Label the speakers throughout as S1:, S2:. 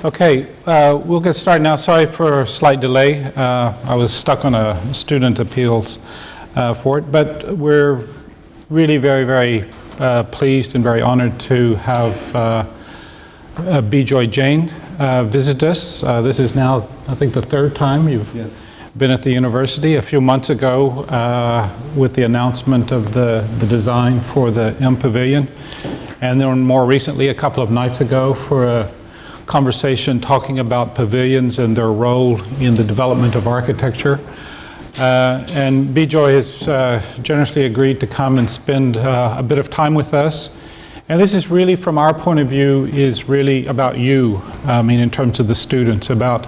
S1: Okay, we'll get started now. Sorry for a slight delay. I was stuck on a student appeals for it, but we're really very, very pleased and very honored to have Bijoy Jain visit us. This is now, I think, the third time you've been at the university. A few months ago, with the announcement of the design for the MPavilion, and then more recently, a couple of nights ago, for a conversation talking about pavilions and their role in the development of architecture. And Bijoy has generously agreed to come and spend a bit of time with us. And this is really, from our point of view, is really about you, I mean, in terms of the students, about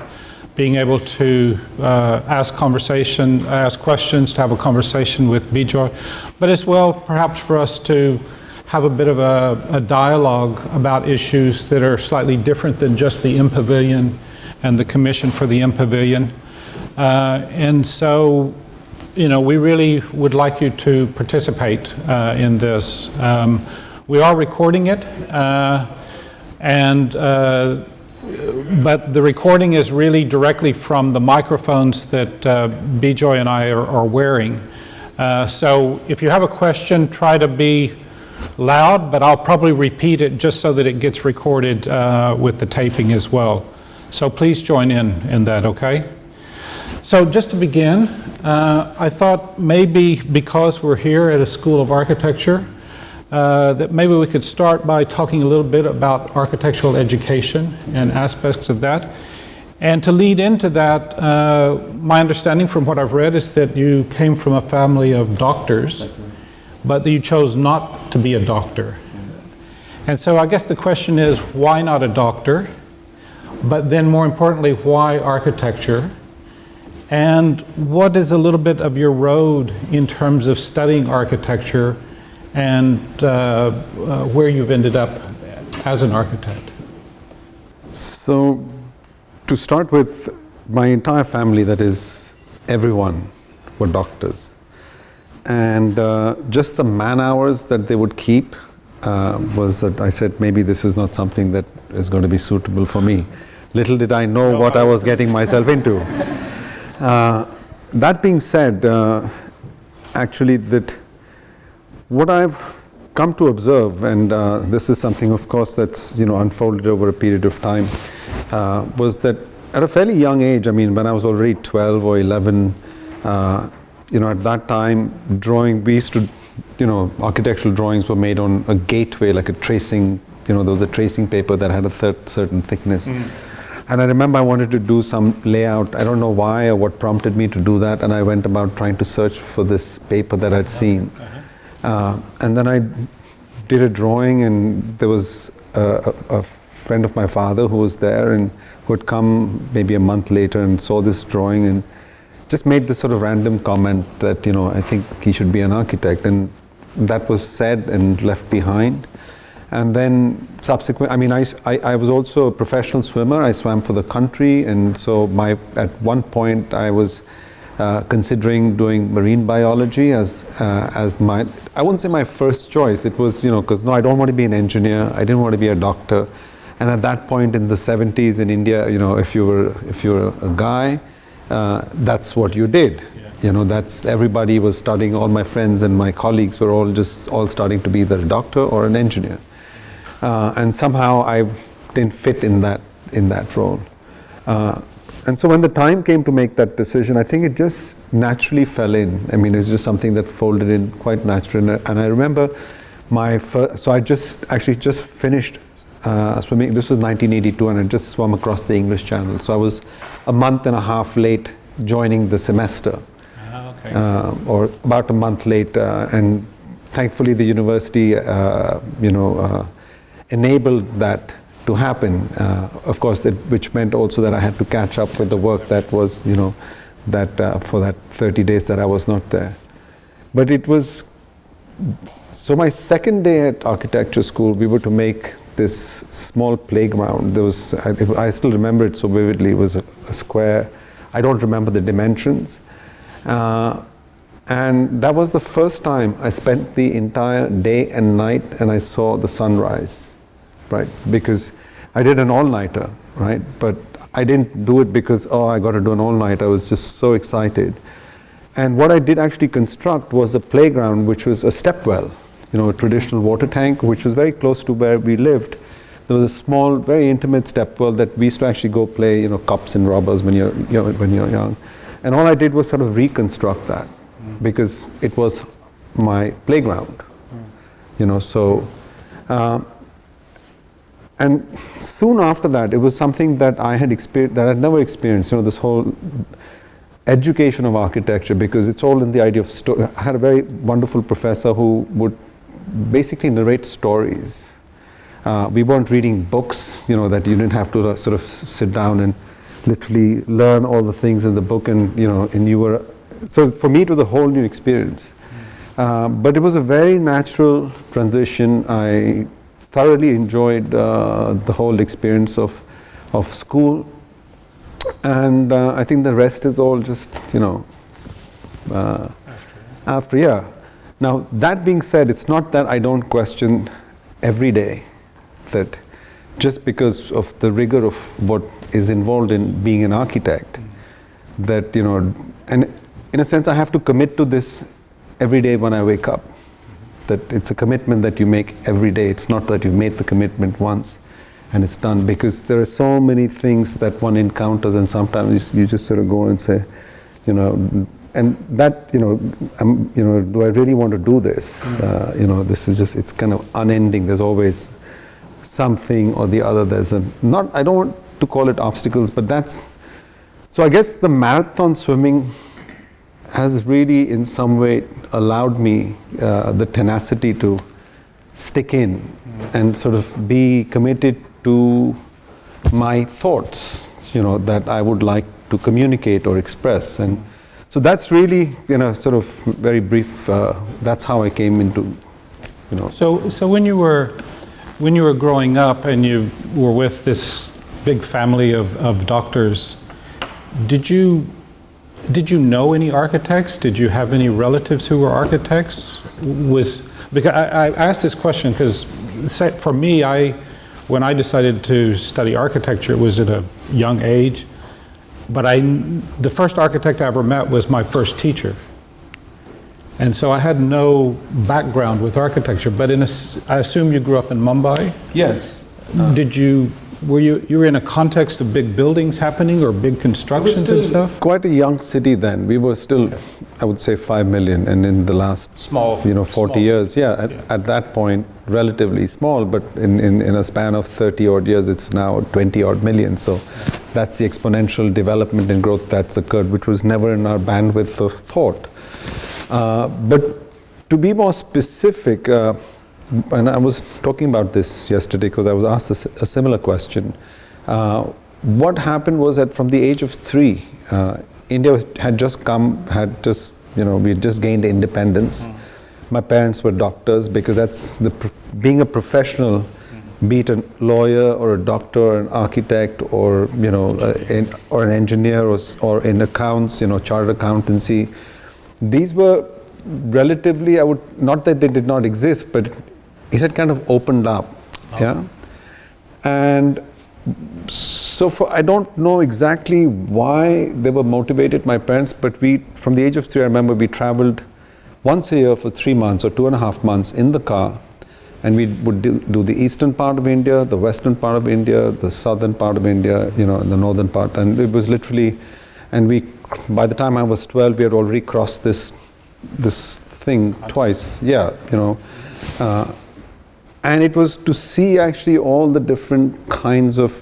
S1: being able to ask questions, to have a conversation with Bijoy, but as well, perhaps for us to have a bit of a dialogue about issues that are slightly different than just the MPavilion and the commission for the MPavilion. And so, you know, we really would like you to participate in this. We are recording it, but the recording is really directly from the microphones that Bijoy and I are wearing. So if you have a question, try to be loud, but I'll probably repeat it just so that it gets recorded with the taping as well. So please join in that, okay? So just to begin, I thought maybe because we're here at a School of Architecture, that maybe we could start by talking a little bit about architectural education and aspects of that. And to lead into that, my understanding from what I've read is that you came from a family of doctors. That's right. But you chose not to be a doctor. And so I guess the question is, why not a doctor? But then more importantly, why architecture? And what is a little bit of your road in terms of studying architecture and where you've ended up as an architect?
S2: So, to start with, my entire family, that is, everyone, were doctors. And just the man hours that they would keep was that I said, maybe this is not something that is going to be suitable for me. Little did I know what I was getting myself into. That being said, actually, that what I've come to observe, and this is something, of course, that's unfolded over a period of time, was that at a fairly young age, I mean, when I was already 12 or 11, at that time, we used to, architectural drawings were made on a gateway, like a tracing, there was a tracing paper that had a certain thickness. And I remember I wanted to do some layout. I don't know why or what prompted me to do that. And I went about trying to search for this paper that I'd seen. And then I did a drawing, and there was a friend of my father who was there and who had come maybe a month later and saw this drawing and just made this sort of random comment that, I think he should be an architect. And that was said and left behind. And then subsequent, I mean, I was also a professional swimmer. I swam for the country. And so at one point I was considering doing marine biology as my, I wouldn't say my first choice. It was, because I don't want to be an engineer. I didn't want to be a doctor. And at that point in the 70s in India, if you were a guy, that's what you did. That's everybody was studying. All my friends and my colleagues were all starting to be either a doctor or an engineer, and somehow I didn't fit in that role. And so when the time came to make that decision, I think it just naturally fell in. I mean, it's just something that folded in quite naturally. And I remember so I just finished swimming. This was 1982, and I just swam across the English Channel. So I was a month and a half late joining the semester, or about a month late. And thankfully, the university, enabled that to happen. Of course, which meant also that I had to catch up with the work that was, for that 30 days that I was not there. But it was. So my second day at architecture school, we were to make this small playground. There was, I still remember it so vividly. It was a square. I don't remember the dimensions. And that was the first time I spent the entire day and night and I saw the sunrise, right? Because I did an all-nighter, right? But I didn't do it because, oh, I got to do an all-nighter. I was just so excited. And what I did actually construct was a playground, which was a step well, a traditional water tank, which was very close to where we lived. There was a small, very intimate step well that we used to actually go play, cops and robbers when you're young. And all I did was sort of reconstruct that because it was my playground, so. And soon after that, it was something that I had experienced, that I'd never experienced, this whole education of architecture, because it's all in the idea of story. I had a very wonderful professor who would basically narrate stories. We weren't reading books, that you didn't have to sort of sit down and literally learn all the things in the book, and you were. So for me, it was a whole new experience. But it was a very natural transition. I thoroughly enjoyed the whole experience of school, and I think the rest is all just after. Yeah. Now that being said, it's not that I don't question every day that just because of the rigor of what is involved in being an architect, that and in a sense I have to commit to this every day when I wake up. That it's a commitment that you make every day. It's not that you made the commitment once and it's done, because there are so many things that one encounters, and sometimes you just sort of go and say, and that, do I really want to do this? This is just, it's kind of unending. There's always something or the other. I don't want to call it obstacles, but so I guess the marathon swimming has really in some way allowed me the tenacity to stick in and sort of be committed to my thoughts, that I would like to communicate or express. And so that's really, sort of very brief, that's how I came into,
S1: So when you were growing up and you were with this big family of doctors, did you know any architects? Did you have any relatives who were architects? Because I asked this question because for me, when I decided to study architecture, it was at a young age. But the first architect I ever met was my first teacher. And so I had no background with architecture. But I assume you grew up in Mumbai?
S2: Yes.
S1: Were you in a context of big buildings happening or big constructions and stuff?
S2: Quite a young city then. We were still, I would say, 5 million, and in the last 40 years, at that point, relatively small, but in a span of 30 odd years, it's now 20 odd million. So that's the exponential development and growth that's occurred, which was never in our bandwidth of thought. But to be more specific, and I was talking about this yesterday because I was asked a similar question. What happened was that from the age of 3, India had just we had just gained independence. My parents were doctors, because that's being a professional, be it a lawyer or a doctor or an architect or or an engineer or in accounts, chartered accountancy. These were relatively, not that they did not exist, but it had kind of opened up, and so I don't know exactly why they were motivated, my parents, but from the age of 3, I remember we traveled once a year for 3 months or 2.5 months in the car, and we would do the eastern part of India, the western part of India, the southern part of India, and the northern part, and it was literally, and by the time I was 12, we had already crossed this thing twice, and it was to see actually all the different kinds of,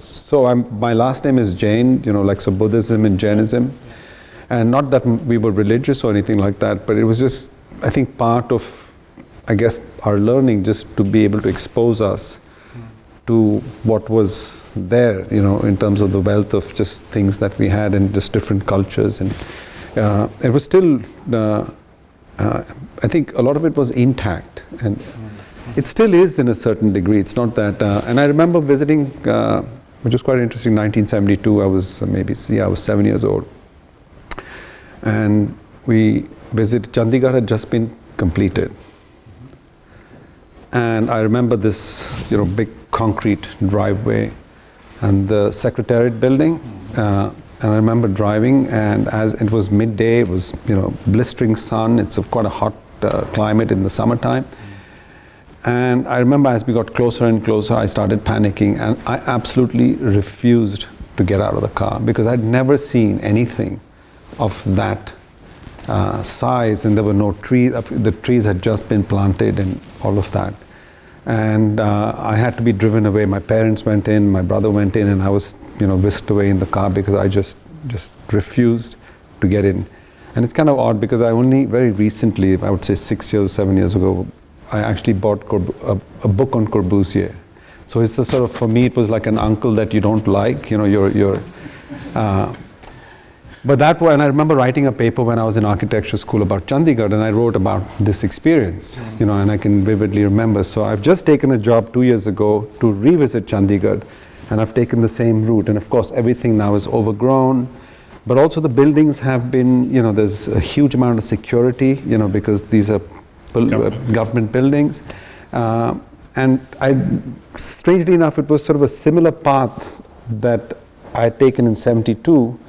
S2: so my last name is Jain, so Buddhism and Jainism, and not that we were religious or anything like that, but it was just, I think, part of, I guess, our learning, just to be able to expose us to what was there, in terms of the wealth of just things that we had and just different cultures. And it was still, I think a lot of it was intact, and it still is in a certain degree. It's not that, and I remember visiting, which was quite interesting, 1972, I was 7 years old. And we visited, Chandigarh had just been completed. And I remember this, big concrete driveway and the Secretariat building. And I remember driving, and as it was midday, it was blistering sun. It's quite a hot climate in the summertime. And I remember as we got closer and closer, I started panicking, and I absolutely refused to get out of the car because I'd never seen anything of that size, and there were no trees. The trees had just been planted and all of that. And I had to be driven away. My parents went in, my brother went in, and I was whisked away in the car because I just refused to get in. And it's kind of odd because I only very recently, I would say 6 years, 7 years ago, I actually bought a book on Corbusier. So it's a sort of, for me, it was like an uncle that you don't like, but that one, and I remember writing a paper when I was in architecture school about Chandigarh, and I wrote about this experience, and I can vividly remember. So I've just taken a job 2 years ago to revisit Chandigarh, and I've taken the same route. And of course, everything now is overgrown, but also the buildings have been, there's a huge amount of security, because these are government buildings. And strangely enough, it was sort of a similar path that I had taken in '72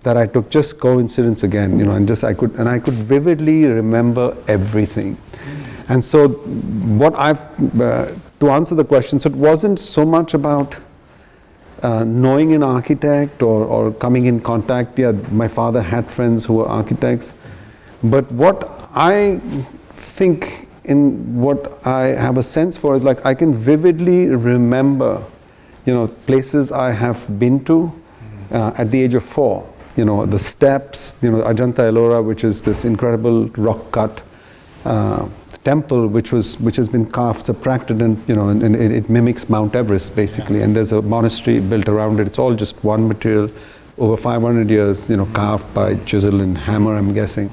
S2: that I took, just coincidence again, and I could vividly remember everything. And so to answer the question, so it wasn't so much about knowing an architect or coming in contact. Yeah, my father had friends who were architects, but what I think what I have a sense for is like I can vividly remember, places I have been to at the age of 4. The steps, Ajanta Ellora, which is this incredible rock cut temple, which has been carved, subtracted, and it mimics Mount Everest basically. And there's a monastery built around it. It's all just one material, over 500 years, carved by chisel and hammer, I'm guessing.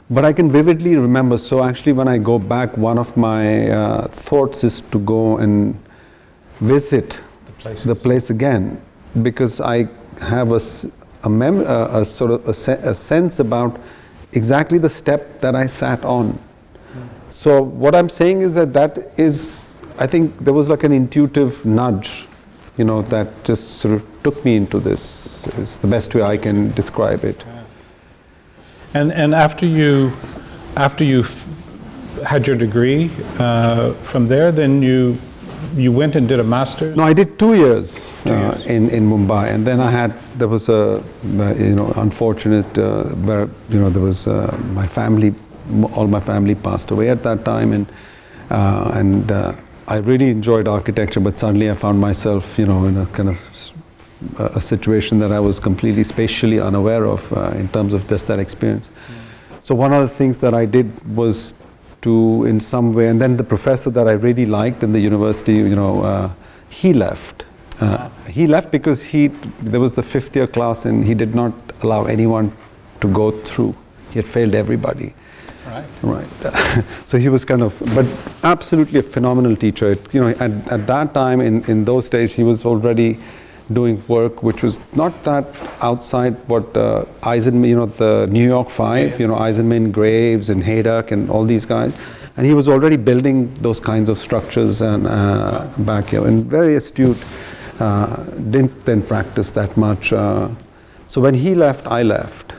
S2: But I can vividly remember. So actually, when I go back, one of my thoughts is to go and visit the place again, because I have a sort of a sense about exactly the step that I sat on. So what I'm saying is that is, I think there was like an intuitive nudge, that just sort of took me into this, is the best way I can describe it.
S1: And after you had your degree from there, then you went and did a master's?
S2: No, I did 2 years, in Mumbai, and then there was a unfortunate where there was my family, all my family passed away at that time, and I really enjoyed architecture, but suddenly I found myself in a kind of a situation that I was completely spatially unaware of in terms of just that experience. So one of the things that I did was to, in some way, and then the professor that I really liked in the university, he left. He left because there was the 5th year class, and he did not allow anyone to go through. He had failed everybody. Right. So he was but absolutely a phenomenal teacher. At that time, in those days, he was already doing work which was not that outside what Eisenman, the New York Five, Eisenman, Graves, and Haydock, and all these guys, and he was already building those kinds of structures and back here, and very astute. Didn't then practice that much. So when he left, I left.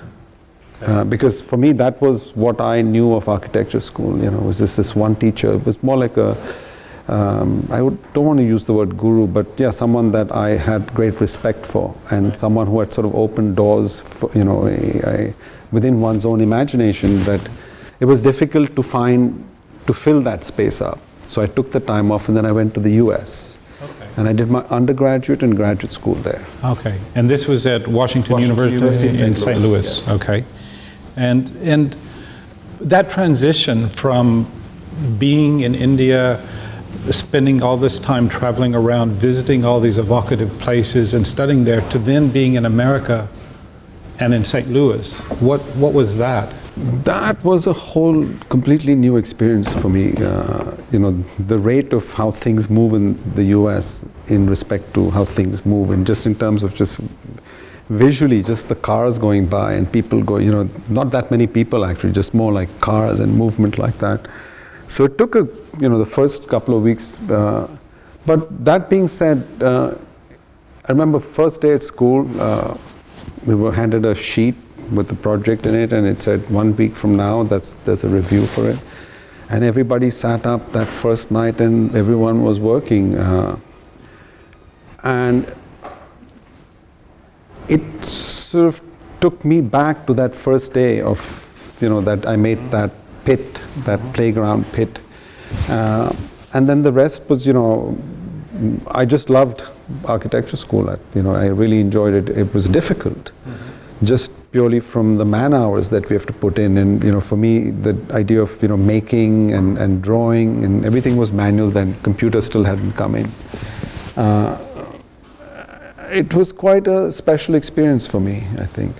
S2: Because for me, that was what I knew of architecture school. Was this one teacher? It was more like I don't want to use the word guru, but yeah, someone that I had great respect for, and someone who had sort of opened doors for, within one's own imagination, that it was difficult to fill that space up. So I took the time off, and then I went to the US. And I did my undergraduate and graduate school there. Okay.
S1: And this was at Washington University in St. Louis. Yes. Okay. And that transition from being in India, spending all this time traveling around, visiting all these evocative places and studying there, to then being in America and in St. Louis, what was that?
S2: That was a whole completely new experience for me. The rate of how things move in the US in respect to how things move, and just in terms of just visually, just the cars going by and people going, not that many people actually, just more like cars and movement like that. So it took the first couple of weeks But that being said, I remember first day at school, we were handed a sheet with the project in it, and it said 1 week from now, there's a review for it. And everybody sat up that first night and everyone was working. And it sort of took me back to that first day of, that I made that pit, that playground pit. And then the rest was, I just loved architecture school. I really enjoyed it. It was difficult, just purely from the man hours that we have to put in. And, for me, the idea of, making and drawing and everything was manual then. Computers still hadn't come in. It was quite a special experience for me, I think.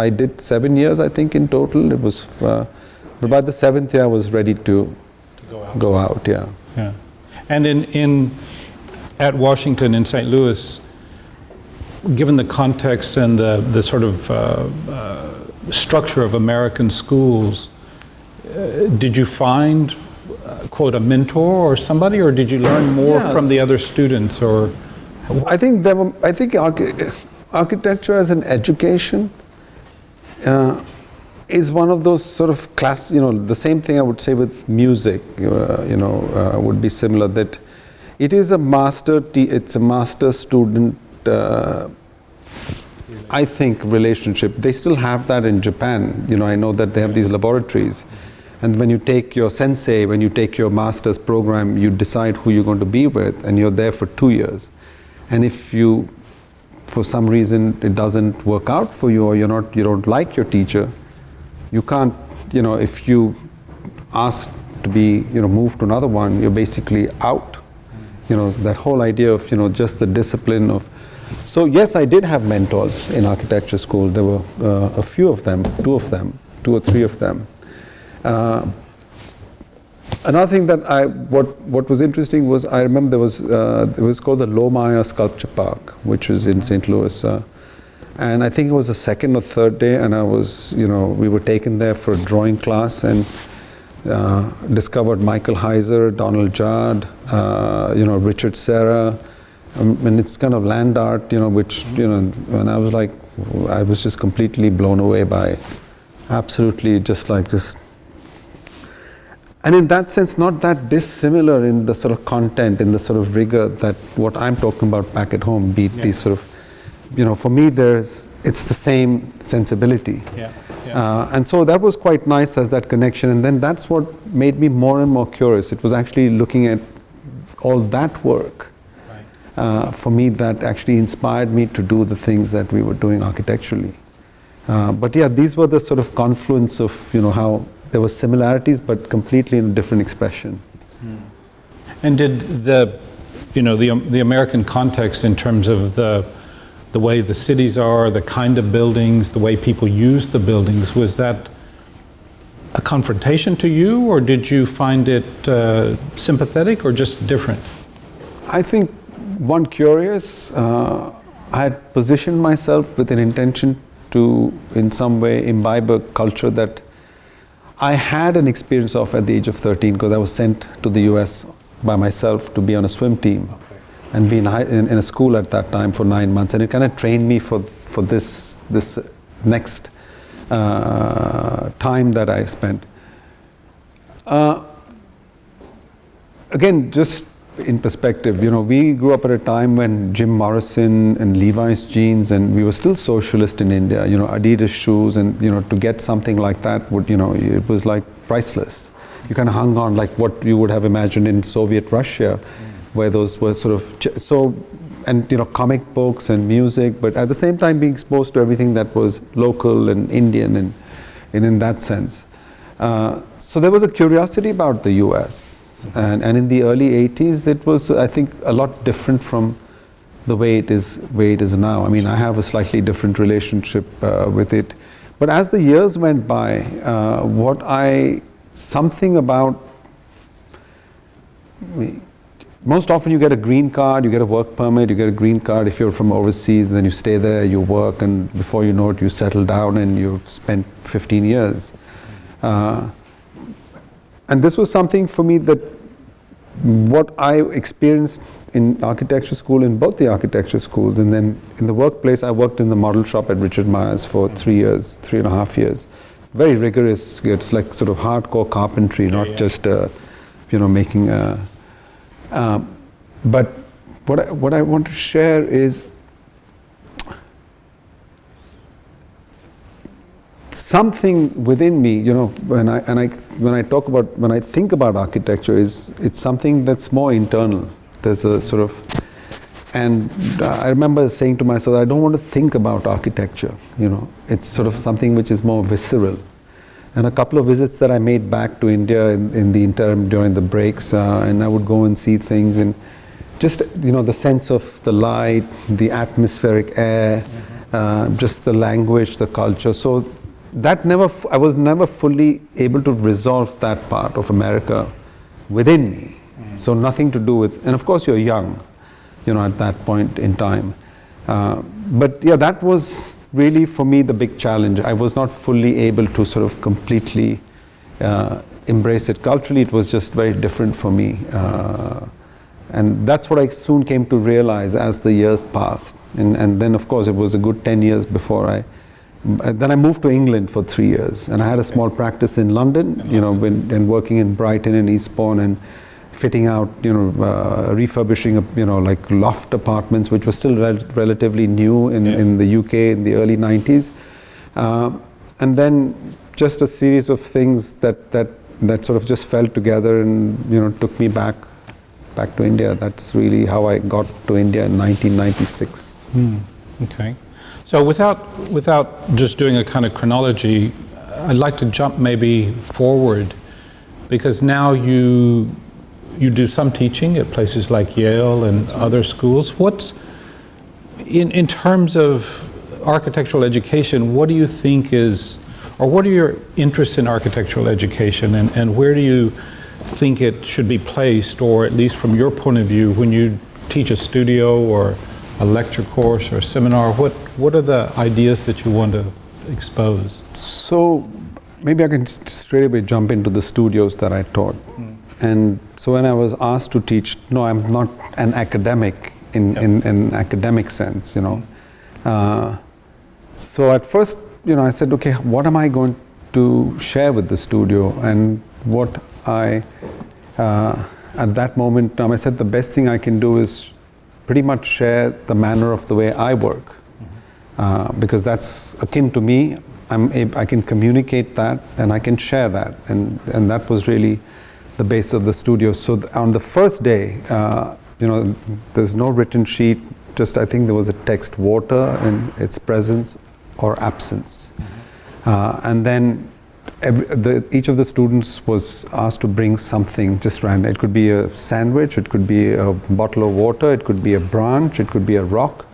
S2: I did 7 years, I think, in total. It was, but by the 7th year, I was ready to go out. Yeah.
S1: And at Washington in St. Louis, given the context and the sort of structure of American schools, did you find, quote, a mentor or somebody, or did you learn more from the other students, or?
S2: I think architecture as an education is one of those sort of class, the same thing I would say with music, would be similar, that it is a it's a master-student, I think, relationship. They still have that in Japan. I know that they have these laboratories. And when you take your sensei, when you take your master's program, you decide who you're going to be with, and you're there for 2 years. And if you, for some reason, it doesn't work out for you, or you don't like your teacher, you can't, if you ask to be, moved to another one, you're basically out. That whole idea of, just the discipline of. So yes, I did have mentors in architecture school. There were a few of them, 2 or 3 of them. Another thing that what was interesting was, I remember it was called the Lohmeyer Sculpture Park, which was in St. Louis. And I think it was the 2nd or 3rd day, and we were taken there for a drawing class and discovered Michael Heiser, Donald Judd, Richard Serra, and it's kind of land art, which, and I was just completely blown away by, absolutely just. And in that sense, not that dissimilar in the sort of content, in the sort of rigor that what I'm talking about back at home, be these sort of, for me, it's the same sensibility. And so that was quite nice as that connection. And then that's what made me more and more curious. It was actually looking at all that work, for me, that actually inspired me to do the things that we were doing architecturally. But yeah, these were the sort of confluence of, how there were similarities, but completely in a different expression.
S1: And did the American context in terms of the way the cities are, the kind of buildings, the way people use the buildings, was that a confrontation to you, or did you find it sympathetic, or just different?
S2: I think, one, curious. I had positioned myself with an intention to, in some way, imbibe a culture that I had an experience of at the age of 13, because I was sent to the US by myself to be on a swim team and be in a school at that time for 9 months, and it kind of trained me for this next time that I spent. Again, just in perspective, we grew up at a time when Jim Morrison and Levi's jeans, and we were still socialist in India, Adidas shoes, and, to get something like that would, it was like priceless. You kind of hung on like what you would have imagined in Soviet Russia, where those were sort of, and, comic books and music, but at the same time being exposed to everything that was local and Indian and in that sense. So there was a curiosity about the US. And in the early 80s, it was, I think, a lot different from the way it is now. I mean, I have a slightly different relationship with it. But as the years went by, something about, most often you get a green card, you get a work permit, you get a green card if you're from overseas, and then you stay there, you work, and before you know it, you settle down and you've spent 15 years. And this was something for me that what I experienced in architecture school, in both the architecture schools, and then in the workplace, I worked in the model shop at Richard Myers for 3 years, 3.5 years. Very rigorous. It's like sort of hardcore carpentry, not just making a. But what I want to share is something within me, when I think about architecture, it's something that's more internal. There's a sort of, and I remember saying to myself, I don't want to think about architecture. It's sort of something which is more visceral. And a couple of visits that I made back to India in the interim during the breaks, and I would go and see things, and just the sense of the light, the atmospheric air, just the language, the culture. So that I was never fully able to resolve that part of America within me. So nothing to do with, and of course you're young, at that point in time. But yeah, that was really for me the big challenge. I was not fully able to sort of completely embrace it. Culturally, it was just very different for me. And that's what I soon came to realize as the years passed. And then of course it was a good 10 years before then I moved to England for 3 years, and I had a small practice in London, and working in Brighton and Eastbourne, and fitting out, refurbishing, like loft apartments, which were still relatively new in the UK in the early 90s. And then just a series of things that sort of just fell together and, took me back to India. That's really how I got to India in 1996.
S1: Okay. So without just doing a kind of chronology, I'd like to jump maybe forward, because now you do some teaching at places like Yale and other schools. What's in terms of architectural education, what do you think is, or what are your interests in architectural education, and where do you think it should be placed, or at least from your point of view, when you teach a studio or a lecture course or a seminar, what are the ideas that you want to expose?
S2: So maybe I can straight away jump into the studios that I taught. And so when I was asked to teach, no, I'm not an academic in an academic sense, so at first, I said, okay, what am I going to share with the studio? And what at that moment, I said the best thing I can do is pretty much share the manner of the way I work, because that's akin to me. I can communicate that, and I can share that, and that was really the base of the studio. So on the first day, there's no written sheet, just I think there was a text, water and its presence or absence. And then each of the students was asked to bring something just random. It could be a sandwich, it could be a bottle of water, it could be a branch, it could be a rock.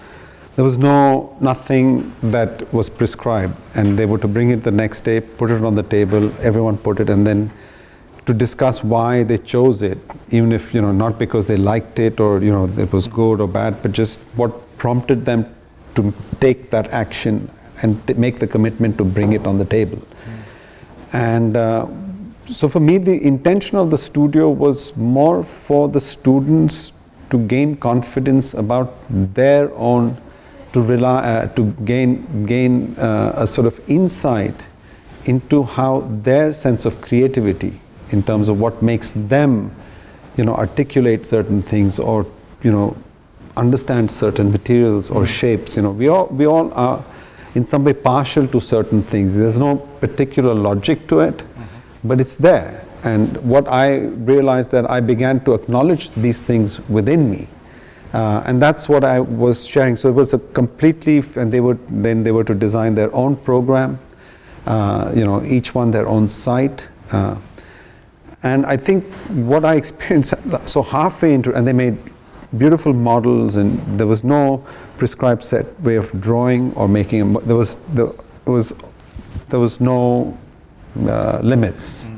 S2: There was nothing that was prescribed, and they were to bring it the next day, put it on the table, everyone put it, and then to discuss why they chose it, even if, not because they liked it or, it was good or bad, but just what prompted them to take that action and make the commitment to bring it on the table. And so for me, the intention of the studio was more for the students to gain confidence about their own, to gain a sort of insight into how their sense of creativity, in terms of what makes them, articulate certain things, or, understand certain materials or shapes. We all are in some way partial to certain things. There's no particular logic to it, but it's there. And what I realized, that I began to acknowledge these things within me. And that's what I was sharing. So it was a completely, and they were to design their own program, each one their own site. And I think what I experienced, so halfway into, and they made beautiful models, and there was no prescribed set way of drawing or making. There was no limits.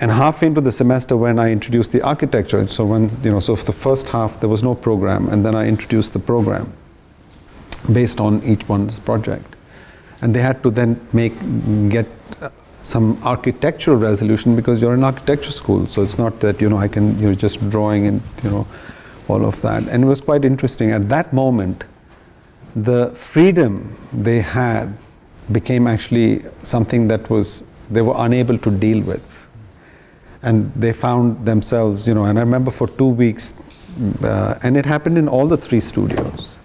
S2: And halfway into the semester, when I introduced the architecture, so so for the first half there was no program, and then I introduced the program based on each one's project, and they had to then some architectural resolution because you're in architecture school. So it's not that, you're just drawing and, all of that. And it was quite interesting. At that moment, the freedom they had became actually something that they were unable to deal with. And they found themselves, and I remember for 2 weeks, and it happened in all the 3 studios.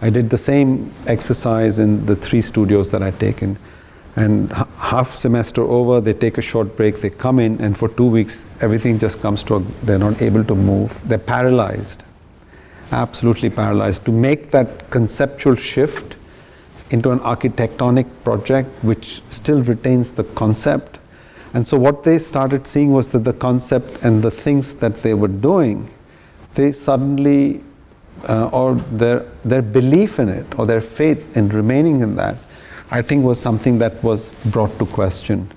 S2: I did the same exercise in the 3 studios that I'd taken. And half semester over, they take a short break, they come in, and for 2 weeks, everything just comes to they're not able to move. They're paralyzed, absolutely paralyzed. To make that conceptual shift into an architectonic project, which still retains the concept. And so what they started seeing was that the concept and the things that they were doing, they suddenly, or their belief in it, or their faith in remaining in that, I think was something that was brought to question.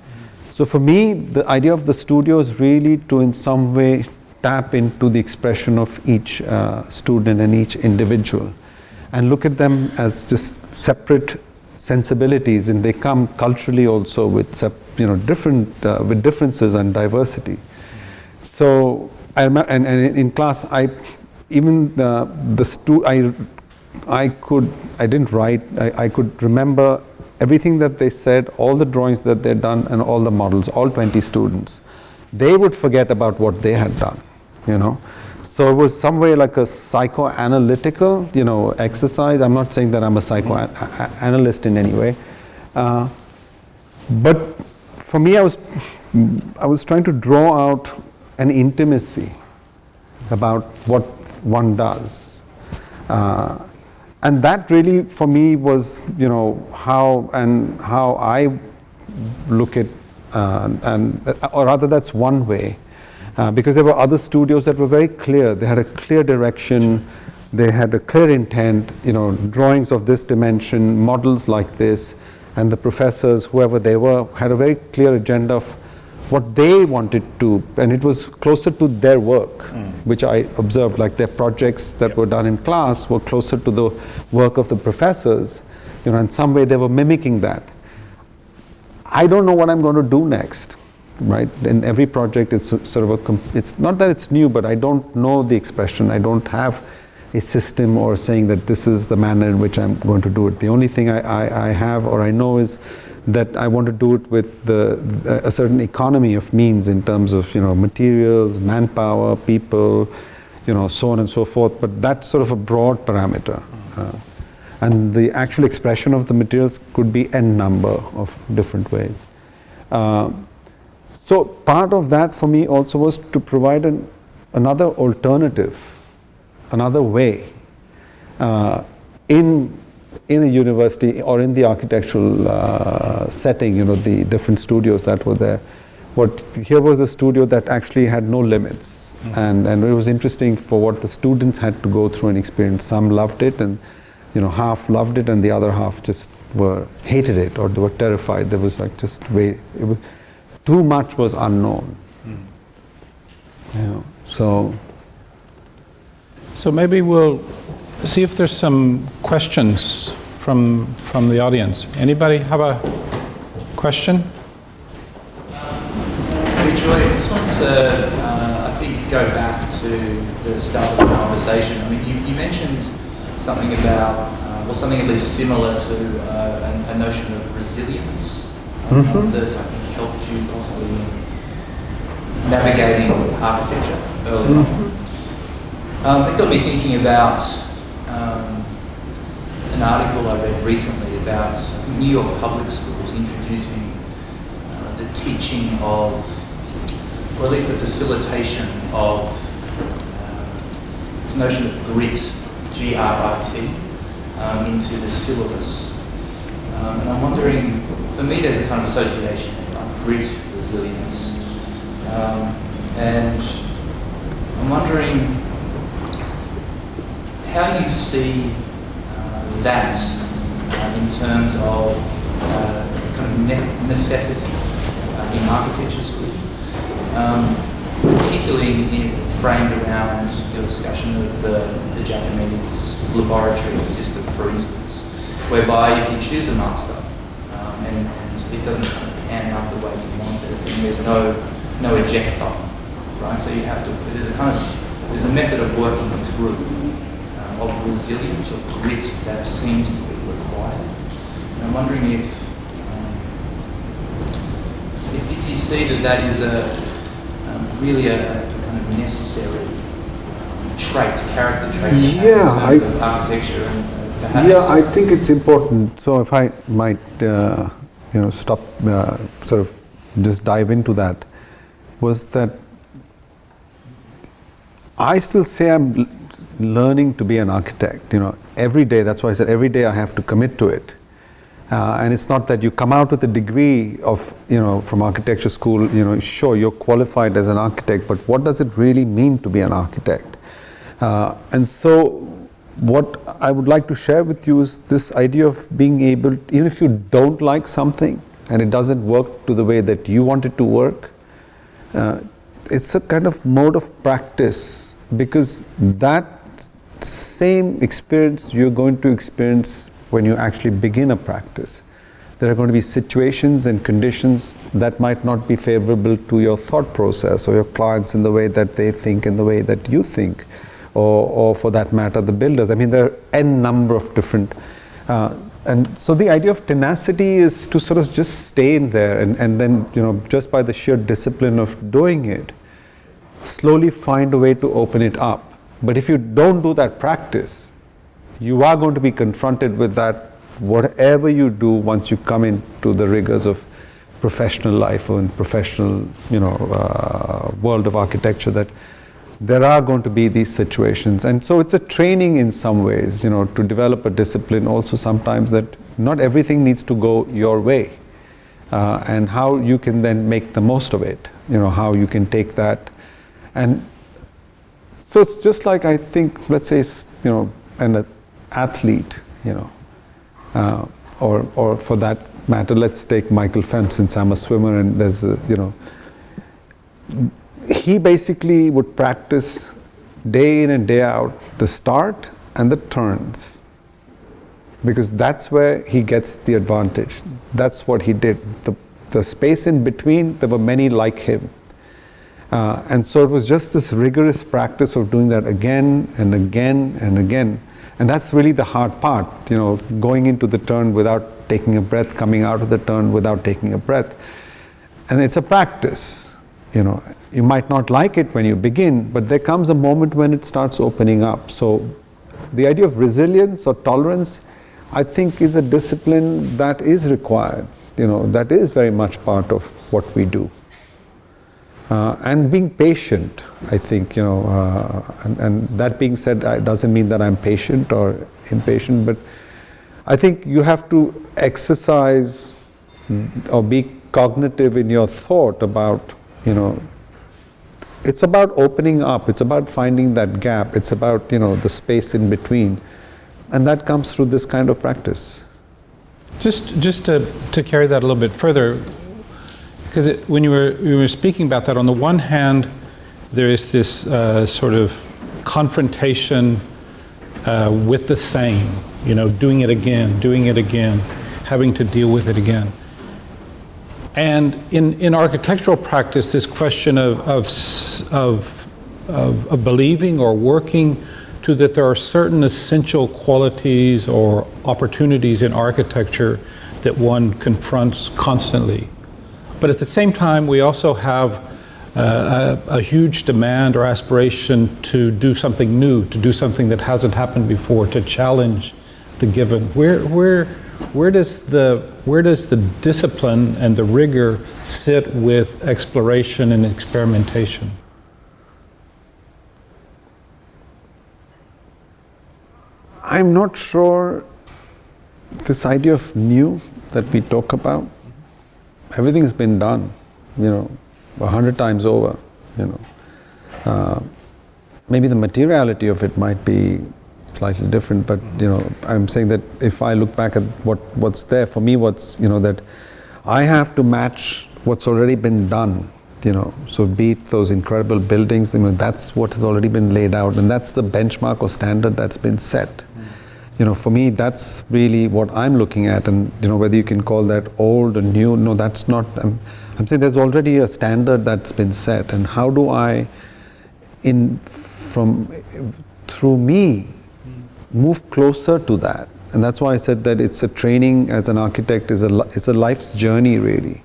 S2: So for me, the idea of the studio is really to in some way tap into the expression of each student and each individual and look at them as just separate sensibilities, and they come culturally also with different with differences and diversity. So I remember, and in class, I didn't write. I could remember everything that they said, all the drawings that they'd done, and all the models, all 20 students. They would forget about what they had done, So it was some way like a psychoanalytical, exercise. I'm not saying that I'm a psychoanalyst in any way. But for me, I was trying to draw out an intimacy about what one does. And that really, for me, was, how I look at, or rather that's one way. Because there were other studios that were very clear. They had a clear direction, they had a clear intent, drawings of this dimension, models like this, and the professors, whoever they were, had a very clear agenda of what they wanted to, and it was closer to their work, which I observed, like their projects that were done in class were closer to the work of the professors, in some way they were mimicking that. I don't know what I'm going to do next. Right? In every project, it's sort of it's not that it's new, but I don't know the expression. I don't have a system or saying that this is the manner in which I'm going to do it. The only thing I have or I know is that I want to do it with a certain economy of means in terms of, materials, manpower, people, so on and so forth. But that's sort of a broad parameter. And the actual expression of the materials could be n number of different ways. So part of that for me also was to provide another alternative, another way in a university or in the architectural setting, the different studios that were there. Here was a studio that actually had no limits, and it was interesting for what the students had to go through and experience. Some loved it, and half loved it, and the other half just hated it, or they were terrified. There was too much was unknown. So maybe we'll see if there's some questions from the audience. Anybody have a question?
S3: Bijoy, I just want to, I think, go back to the start of the conversation. I mean, you mentioned something about, or something at least similar to a notion of resilience that I think helped you possibly in navigating architecture early on. It got me thinking about an article I read recently about New York public schools introducing the teaching of, or at least the facilitation of this notion of grit, G-R-I-T, into the syllabus. And I'm wondering, for me there's a kind of association of grit, resilience, and I'm wondering how you see that in terms of kind of necessity in architecture school, particularly framed around your discussion of the Japanese laboratory system, for instance, whereby if you choose a master and it doesn't end up the way you want it, and there's no ejector, right? So you have to, there's a method of working through, of resilience, of grit that seems to be required. And I'm wondering if you see that is really a kind of necessary character trait in terms of architecture and perhaps...
S2: Yeah, I think it's important. So if I might, stop, sort of just dive into that, was that I still say I'm learning to be an architect. Every day. That's why I said every day I have to commit to it. And it's not that you come out with a degree of, from architecture school, sure, you're qualified as an architect, but what does it really mean to be an architect? And so what I would like to share with you is this idea of being able, even if you don't like something and it doesn't work to the way that you want it to work, it's a kind of mode of practice, because that same experience you're going to experience when you actually begin a practice. There are going to be situations and conditions that might not be favorable to your thought process or your clients in the way that they think and the way that you think, or for that matter, the builders. I mean, there are n number of different, and so the idea of tenacity is to sort of just stay in there and then, just by the sheer discipline of doing it, slowly find a way to open it up. But if you don't do that practice, you are going to be confronted with that, whatever you do once you come into the rigors of professional life or in professional, world of architecture, that there are going to be these situations. And so it's a training in some ways, to develop a discipline also sometimes that not everything needs to go your way. And how you can then make the most of it, how you can take that. And so it's just like, I think, let's say, an athlete, or for that matter, let's take Michael Phelps, since I'm a swimmer, and there's, he basically would practice day in and day out the start and the turns, because that's where he gets the advantage. That's what he did. The space in between, there were many like him. And so it was just this rigorous practice of doing that again and again and again. And that's really the hard part, going into the turn without taking a breath, coming out of the turn without taking a breath. And it's a practice, You might not like it when you begin, but there comes a moment when it starts opening up. So the idea of resilience or tolerance, I think, is a discipline that is required, that is very much part of what we do. And being patient, I think, and that being said, it doesn't mean that I'm patient or impatient, but I think you have to exercise or be cognitive in your thought about, it's about opening up, it's about finding that gap, it's about, the space in between, and that comes through this kind of practice.
S1: Just to carry that a little bit further, because when you were speaking about that, on the one hand, there is this sort of confrontation with the same, doing it again, having to deal with it again. And in architectural practice, this question of believing or working to that there are certain essential qualities or opportunities in architecture that one confronts constantly. But at the same time, we also have a huge demand or aspiration to do something new, to do something that hasn't happened before, to challenge the given. Where does the discipline and the rigor sit with exploration and experimentation?
S2: I'm not sure this idea of new that we talk about. Everything's been done, 100 times over, Maybe the materiality of it might be slightly different, but, I'm saying that if I look back at what's there, for me, that I have to match what's already been done, So be it those incredible buildings, that's what has already been laid out, and that's the benchmark or standard that's been set. for me, that's really what I'm looking at. And, whether you can call that old or new, no, that's not, I'm saying there's already a standard that's been set. And how do I, through me, move closer to that? And that's why I said that it's a training as an architect, it's a life's journey, really.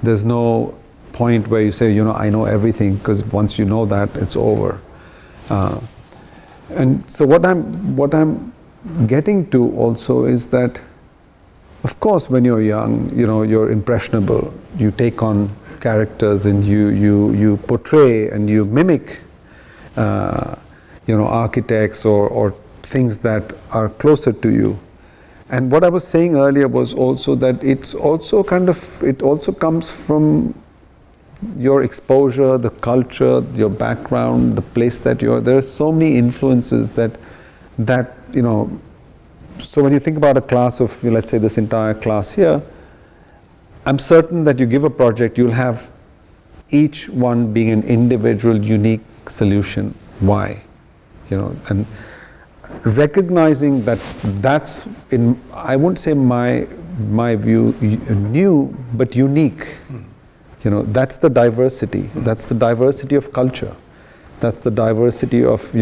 S2: There's no point where you say, I know everything, because once you know that, it's over. And so what I'm getting to also is that, of course, when you're young, you're impressionable. You take on characters and you portray and you mimic, architects or things that are closer to you. And what I was saying earlier was also that it also comes from your exposure, the culture, your background, the place that you're. There are so many influences that so when you think about a class of, let's say this entire class here, I'm certain that you give a project, you'll have each one being an individual, unique solution. Why? And recognizing that's in, I wouldn't say my view, new, but unique. That's the diversity. That's the diversity of culture. That's the diversity of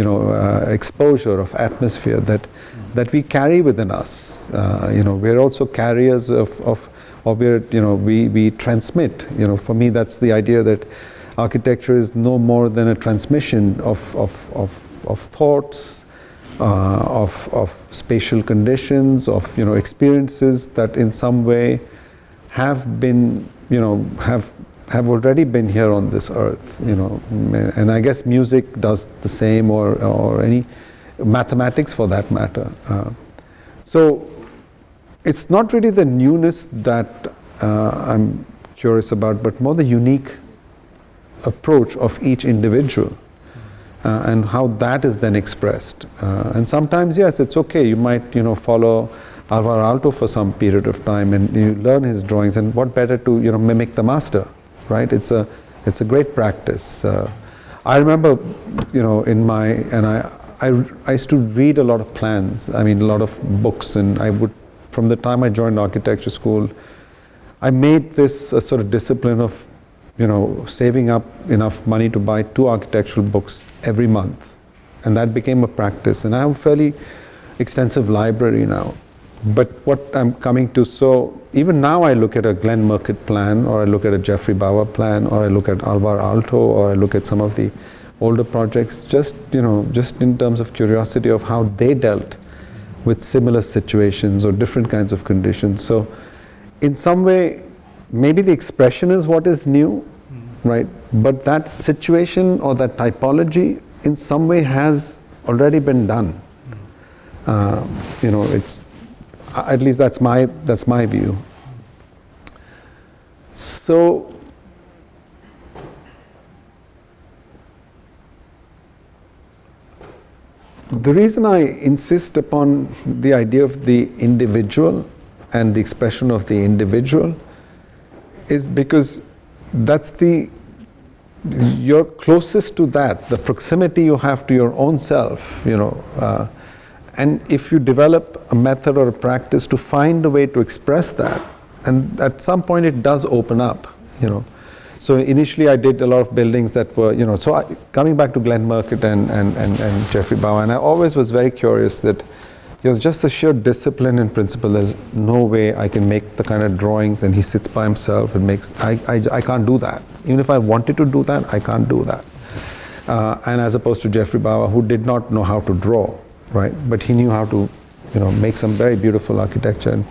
S2: exposure, of atmosphere that we carry within us. We're also carriers of we transmit. For me, that's the idea that architecture is no more than a transmission of thoughts, of spatial conditions, of experiences that in some way have been have already been here on this earth, and I guess music does the same, or any mathematics for that matter. So it's not really the newness that I'm curious about, but more the unique approach of each individual, and how that is then expressed. And sometimes, yes, it's okay. You might follow Alvar Aalto for some period of time, and you learn his drawings. And what better to mimic the master, right? It's a great practice. I remember, I used to read a lot of plans. I mean, a lot of books, and I would, from the time I joined architecture school, I made this a sort of discipline of, saving up enough money to buy 2 architectural books every month, and that became a practice. And I have a fairly extensive library now. But what I'm coming to, so even now I look at a Glenn Murcutt plan, or I look at a Jeffrey Bauer plan, or I look at Alvar Aalto, or I look at some of the older projects, just in terms of curiosity of how they dealt with similar situations or different kinds of conditions. So in some way, maybe the expression is what is new, right? But that situation or that typology in some way has already been done. It's, at least that's my view. So the reason I insist upon the idea of the individual and the expression of the individual is because you're closest to that, the proximity you have to your own self, and if you develop a method or a practice to find a way to express that, and at some point it does open up, So initially I did a lot of buildings that were, coming back to Glenn Murcutt and Jeffrey Bauer, and I always was very curious that, just the sheer discipline and principle, there's no way I can make the kind of drawings, and he sits by himself and makes, I can't do that. Even if I wanted to do that, I can't do that. And as opposed to Jeffrey Bauer, who did not know how to draw, right? But he knew how to, make some very beautiful architecture. And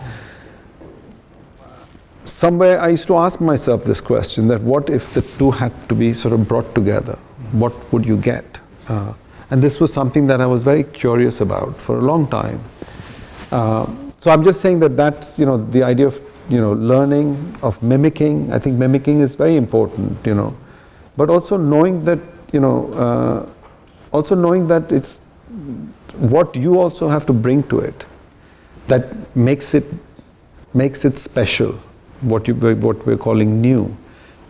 S2: somewhere I used to ask myself this question, that what if the two had to be sort of brought together? What would you get? And this was something that I was very curious about for a long time. So I'm just saying that's, the idea of, learning, of mimicking. I think mimicking is very important, but also knowing that, it's what you also have to bring to it that makes it special. What we're calling new,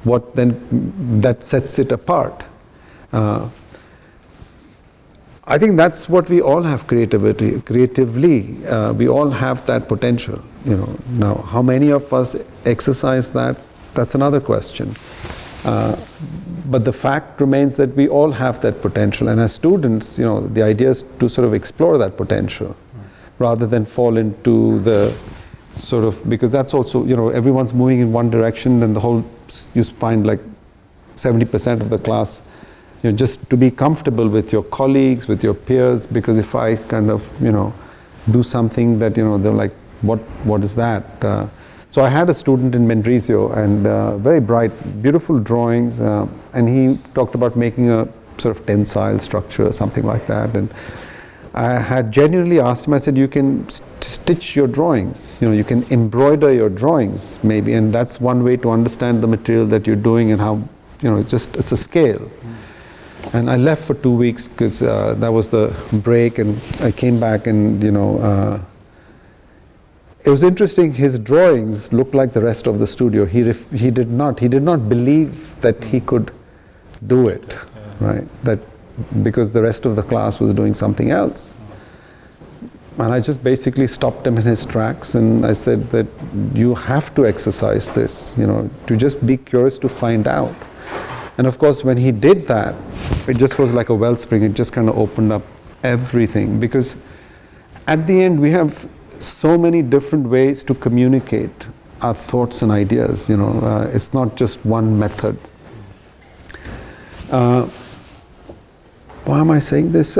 S2: that sets it apart. I think that's what we all have creatively. We all have that potential. Now how many of us exercise that? That's another question. But the fact remains that we all have that potential, and as students, the idea is to sort of explore that potential, rather than fall into the sort of, because that's also, everyone's moving in one direction, then you find like 70% of the class, just to be comfortable with your colleagues, with your peers, because if I kind of, do something that, they're like, what is that? So I had a student in Mendrisio, and very bright, beautiful drawings, and he talked about making a sort of tensile structure or something like that. And I had genuinely asked him, I said, you can stitch your drawings, you can embroider your drawings maybe, and that's one way to understand the material that you're doing and how, it's a scale. And I left for 2 weeks because that was the break, and I came back, and it was interesting. His drawings looked like the rest of the studio. He did not believe that he could do it, right? That because the rest of the class was doing something else. And I just basically stopped him in his tracks, and I said that you have to exercise this, to just be curious to find out. And of course, when he did that, it just was like a wellspring. It just kind of opened up everything, because at the end we have so many different ways to communicate our thoughts and ideas. It's not just one method. Why am I saying this?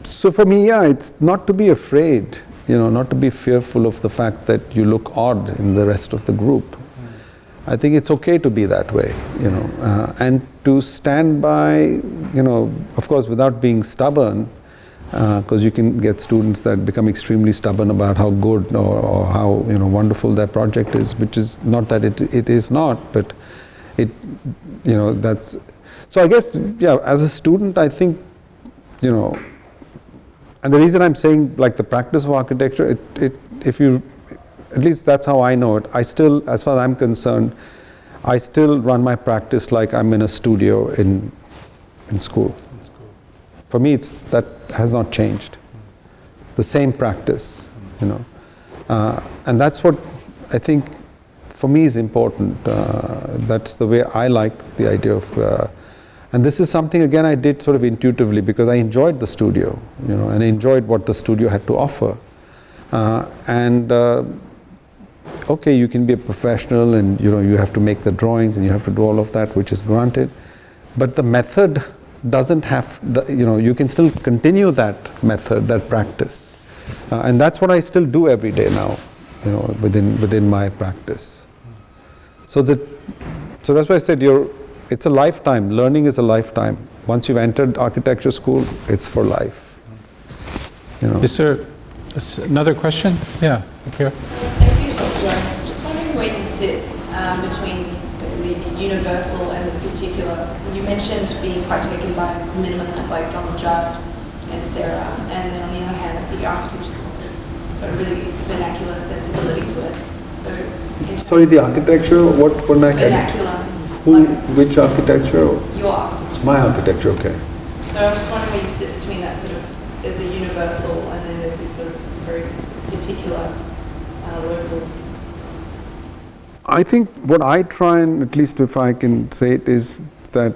S2: So for me, it's not to be afraid, not to be fearful of the fact that you look odd in the rest of the group. I think it's okay to be that way, and to stand by, of course, without being stubborn, because you can get students that become extremely stubborn about how good or how wonderful their project is, which is not that it is not, but it, that's. So I guess, as a student, I think, and the reason I'm saying like the practice of architecture, if you, at least that's how I know it. I still, as far as I'm concerned, I still run my practice like I'm in a studio in school. For me, that has not changed. The same practice, and that's what I think for me is important. That's the way I like the idea of, and this is something again I did sort of intuitively because I enjoyed the studio, and I enjoyed what the studio had to offer. Okay, you can be a professional, and you have to make the drawings and you have to do all of that, which is granted, but the method doesn't have, you can still continue that method, that practice, and that's what I still do every day now, within my practice. So that's why I said it's a lifetime. Learning is a lifetime. Once you've entered architecture school, it's for life.
S1: Is there another question? Yeah, up here.
S4: Thanks for your talk, Joe. Just wondering where you sit between the universal and the particular. You mentioned being quite taken by minimalists like Donald Judd and Sarah, and then on the other hand, the architecture's also got a really vernacular sensibility to it.
S2: Sorry, the architecture, what
S4: vernacular?
S2: Which architecture?
S4: Your architecture.
S2: My architecture, okay.
S4: So I'm just wondering where you sit between that sort of, there's the universal and then there's this sort of very particular local.
S2: I think what I try, and at least if I can say it, is that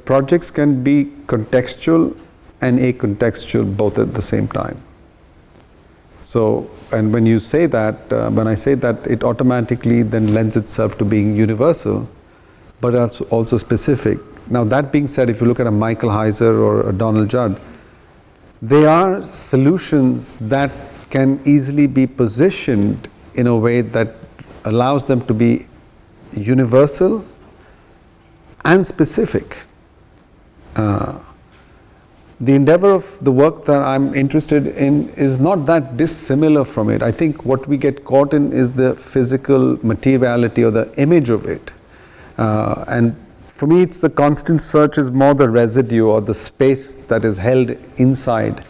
S2: projects can be contextual and acontextual both at the same time. So, and when you say that, when I say that, it automatically then lends itself to being universal, but also specific. Now that being said, if you look at a Michael Heiser or a Donald Judd, they are solutions that can easily be positioned in a way that allows them to be universal and specific. The endeavor of the work that I'm interested in is not that dissimilar from it. I think what we get caught in is the physical materiality or the image of it. And for me, it's the constant search is more the residue or the space that is held inside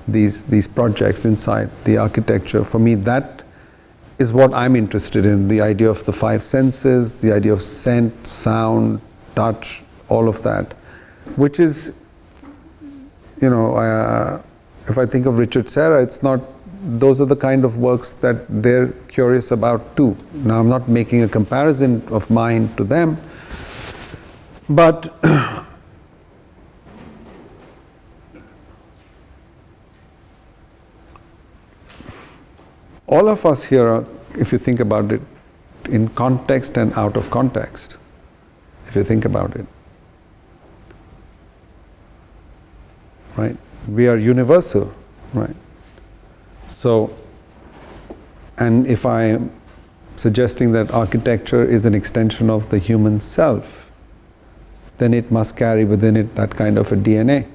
S2: these projects, inside the architecture. For me, that is what I'm interested in, the idea of the five senses, the idea of scent, sound, touch, all of that, which is, if I think of Richard Serra, it's not, those are the kind of works that they're curious about too. Now, I'm not making a comparison of mine to them, but all of us here are, if you think about it, in context and out of context, if you think about it, right? We are universal, right? So, and if I am suggesting that architecture is an extension of the human self, then it must carry within it that kind of a DNA.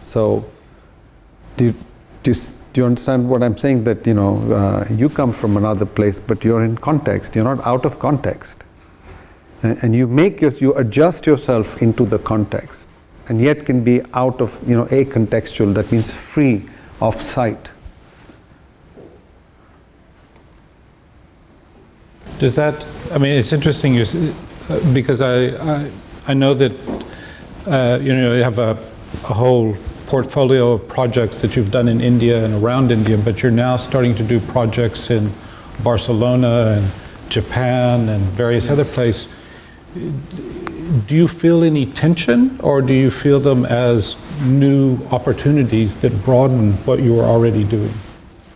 S2: So, do you understand what I'm saying? That you come from another place, but you're in context. You're not out of context, and you adjust yourself into the context, and yet can be out of acontextual. That means free of sight.
S1: Does that? I mean, it's interesting because I know that you have a whole portfolio of projects that you've done in India and around India, but you're now starting to do projects in Barcelona and Japan and various other places. Do you feel any tension, or do you feel them as new opportunities that broaden what you are already doing?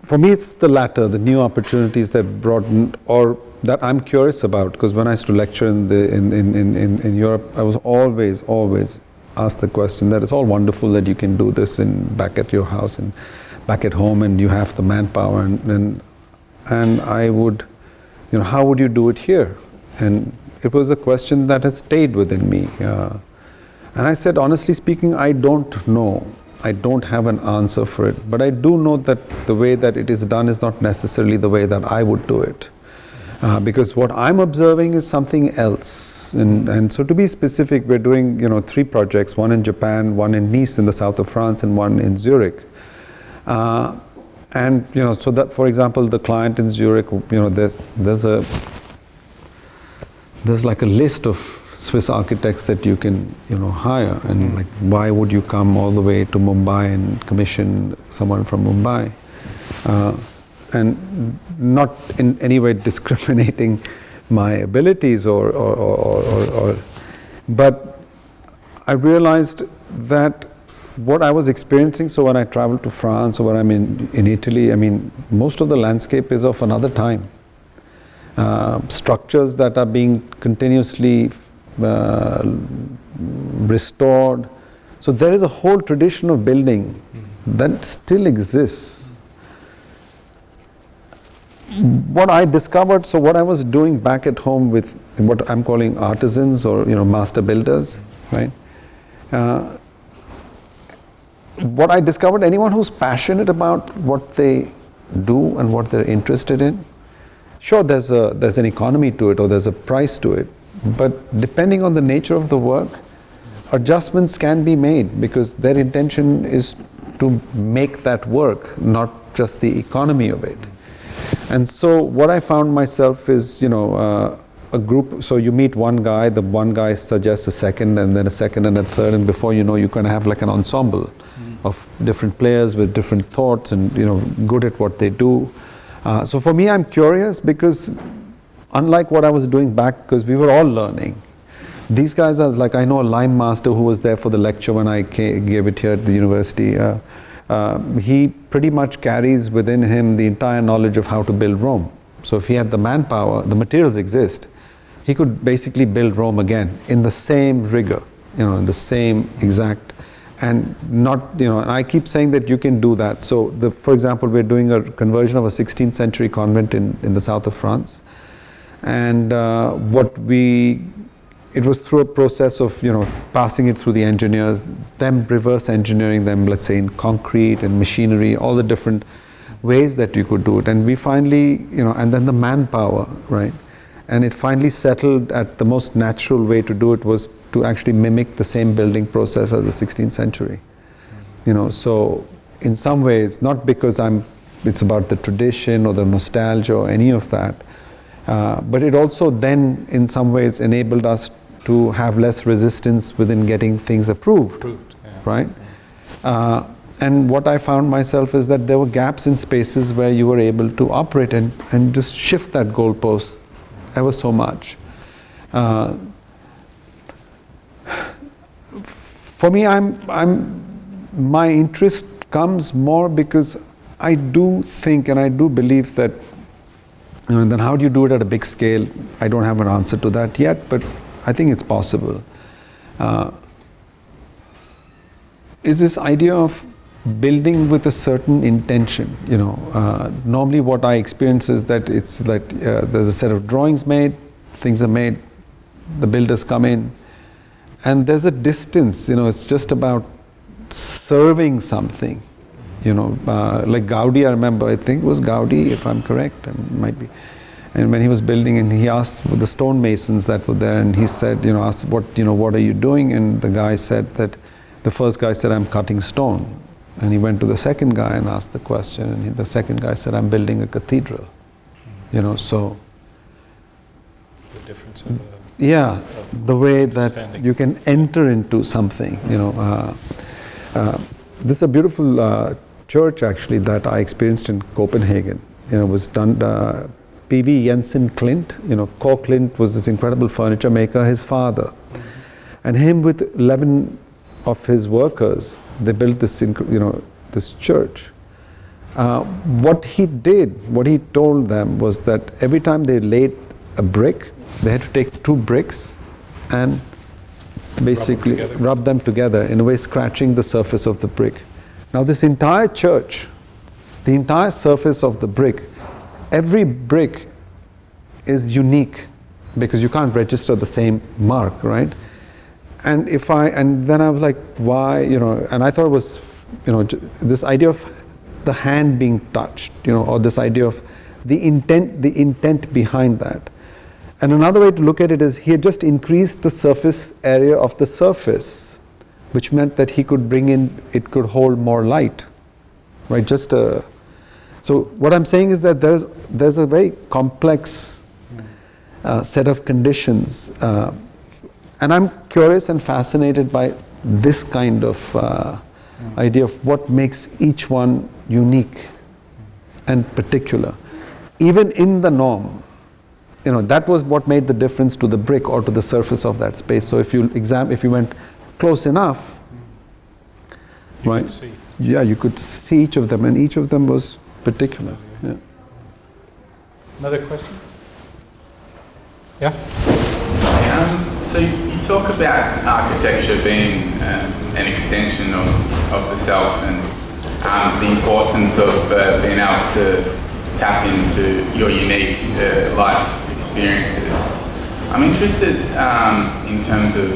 S2: For me, it's the latter, the new opportunities that broaden, or that I'm curious about. Because when I used to lecture in Europe, I was always asked the question that it's all wonderful that you can do this back at your house and back at home, and you have the manpower, and I would, how would you do it here? And it was a question that has stayed within me. And I said, honestly speaking, I don't know. I don't have an answer for it. But I do know that the way that it is done is not necessarily the way that I would do it. Because what I'm observing is something else. And so to be specific, we're doing 3 projects, one in Japan, one in Nice in the south of France, and one in Zurich. And so that, for example, the client in Zurich, there's like a list of Swiss architects that you can hire, and like, why would you come all the way to Mumbai and commission someone from Mumbai? And not in any way discriminating my abilities but I realized that what I was experiencing, so when I traveled to France or when I'm in Italy, I mean, most of the landscape is of another time. Structures that are being continuously restored. So there is a whole tradition of building that still exists. What I discovered, so what I was doing back at home with what I'm calling artisans or master builders, right? What I discovered, anyone who's passionate about what they do and what they're interested in, sure, there's an economy to it or there's a price to it, but depending on the nature of the work, adjustments can be made because their intention is to make that work, not just the economy of it. And so what I found myself is, a group, so you meet one guy, the one guy suggests a second and then a second and a third, and before you know, you can have like an ensemble of different players with different thoughts and, good at what they do. So for me, I'm curious because unlike what I was doing back, because we were all learning, these guys are like, I know a line master who was there for the lecture when I gave it here at the university. He pretty much carries within him the entire knowledge of how to build Rome. So if he had the manpower, the materials exist, he could basically build Rome again in the same rigor, in the same exact, and not, and I keep saying that you can do that. So for example, we're doing a conversion of a 16th century convent in the south of France. And it was through a process of, passing it through the engineers, them reverse engineering them, let's say in concrete and machinery, all the different ways that you could do it. And we finally, and then the manpower, right? And it finally settled at the most natural way to do it was to actually mimic the same building process as the 16th century. So in some ways, not because it's about the tradition or the nostalgia or any of that, but it also then in some ways enabled us to have less resistance within getting things approved, right? And what I found myself is that there were gaps in spaces where you were able to operate and just shift that goalpost ever so much. For me, my interest comes more because I do think and I do believe that, then how do you do it at a big scale? I don't have an answer to that yet, but I think it's possible. Is this idea of building with a certain intention, normally what I experience is that it's like there's a set of drawings made, things are made, the builders come in, and there's a distance, it's just about serving something, like Gaudi, I remember, I think it was Gaudi, if I'm correct, and might be. And when he was building, and he asked the stonemasons that were there, and he said, asked what are you doing? And the guy said that, the first guy said, I'm cutting stone. And he went to the second guy and asked the question, and the second guy said, I'm building a cathedral. So.
S1: The difference of
S2: the way that you can enter into something, this is a beautiful church actually that I experienced in Copenhagen. It was done, P.V. Jensen Klint, Ko Klint was this incredible furniture maker, his father. And him with 11 of his workers, they built this, this church. What he told them was that every time they laid a brick, they had to take 2 bricks and basically rub them together, in a way scratching the surface of the brick. Now this entire church, the entire surface of the brick, every brick is unique because you can't register the same mark, right? And then I was like, why, and I thought it was, this idea of the hand being touched, or this idea of the intent behind that. And another way to look at it is he had just increased the surface area of the surface, which meant that he could bring in, it could hold more light, right? So what I'm saying is that there's a very complex set of conditions, and I'm curious and fascinated by this kind of idea of what makes each one unique and particular, even in the norm. That was what made the difference to the brick or to the surface of that space. So if you went close enough, right? Yeah, you could see each of them, and each of them was particular. Yeah.
S1: Another question? Yeah?
S5: So you talk about architecture being an extension of the self, and the importance of being able to tap into your unique life experiences. I'm interested in terms of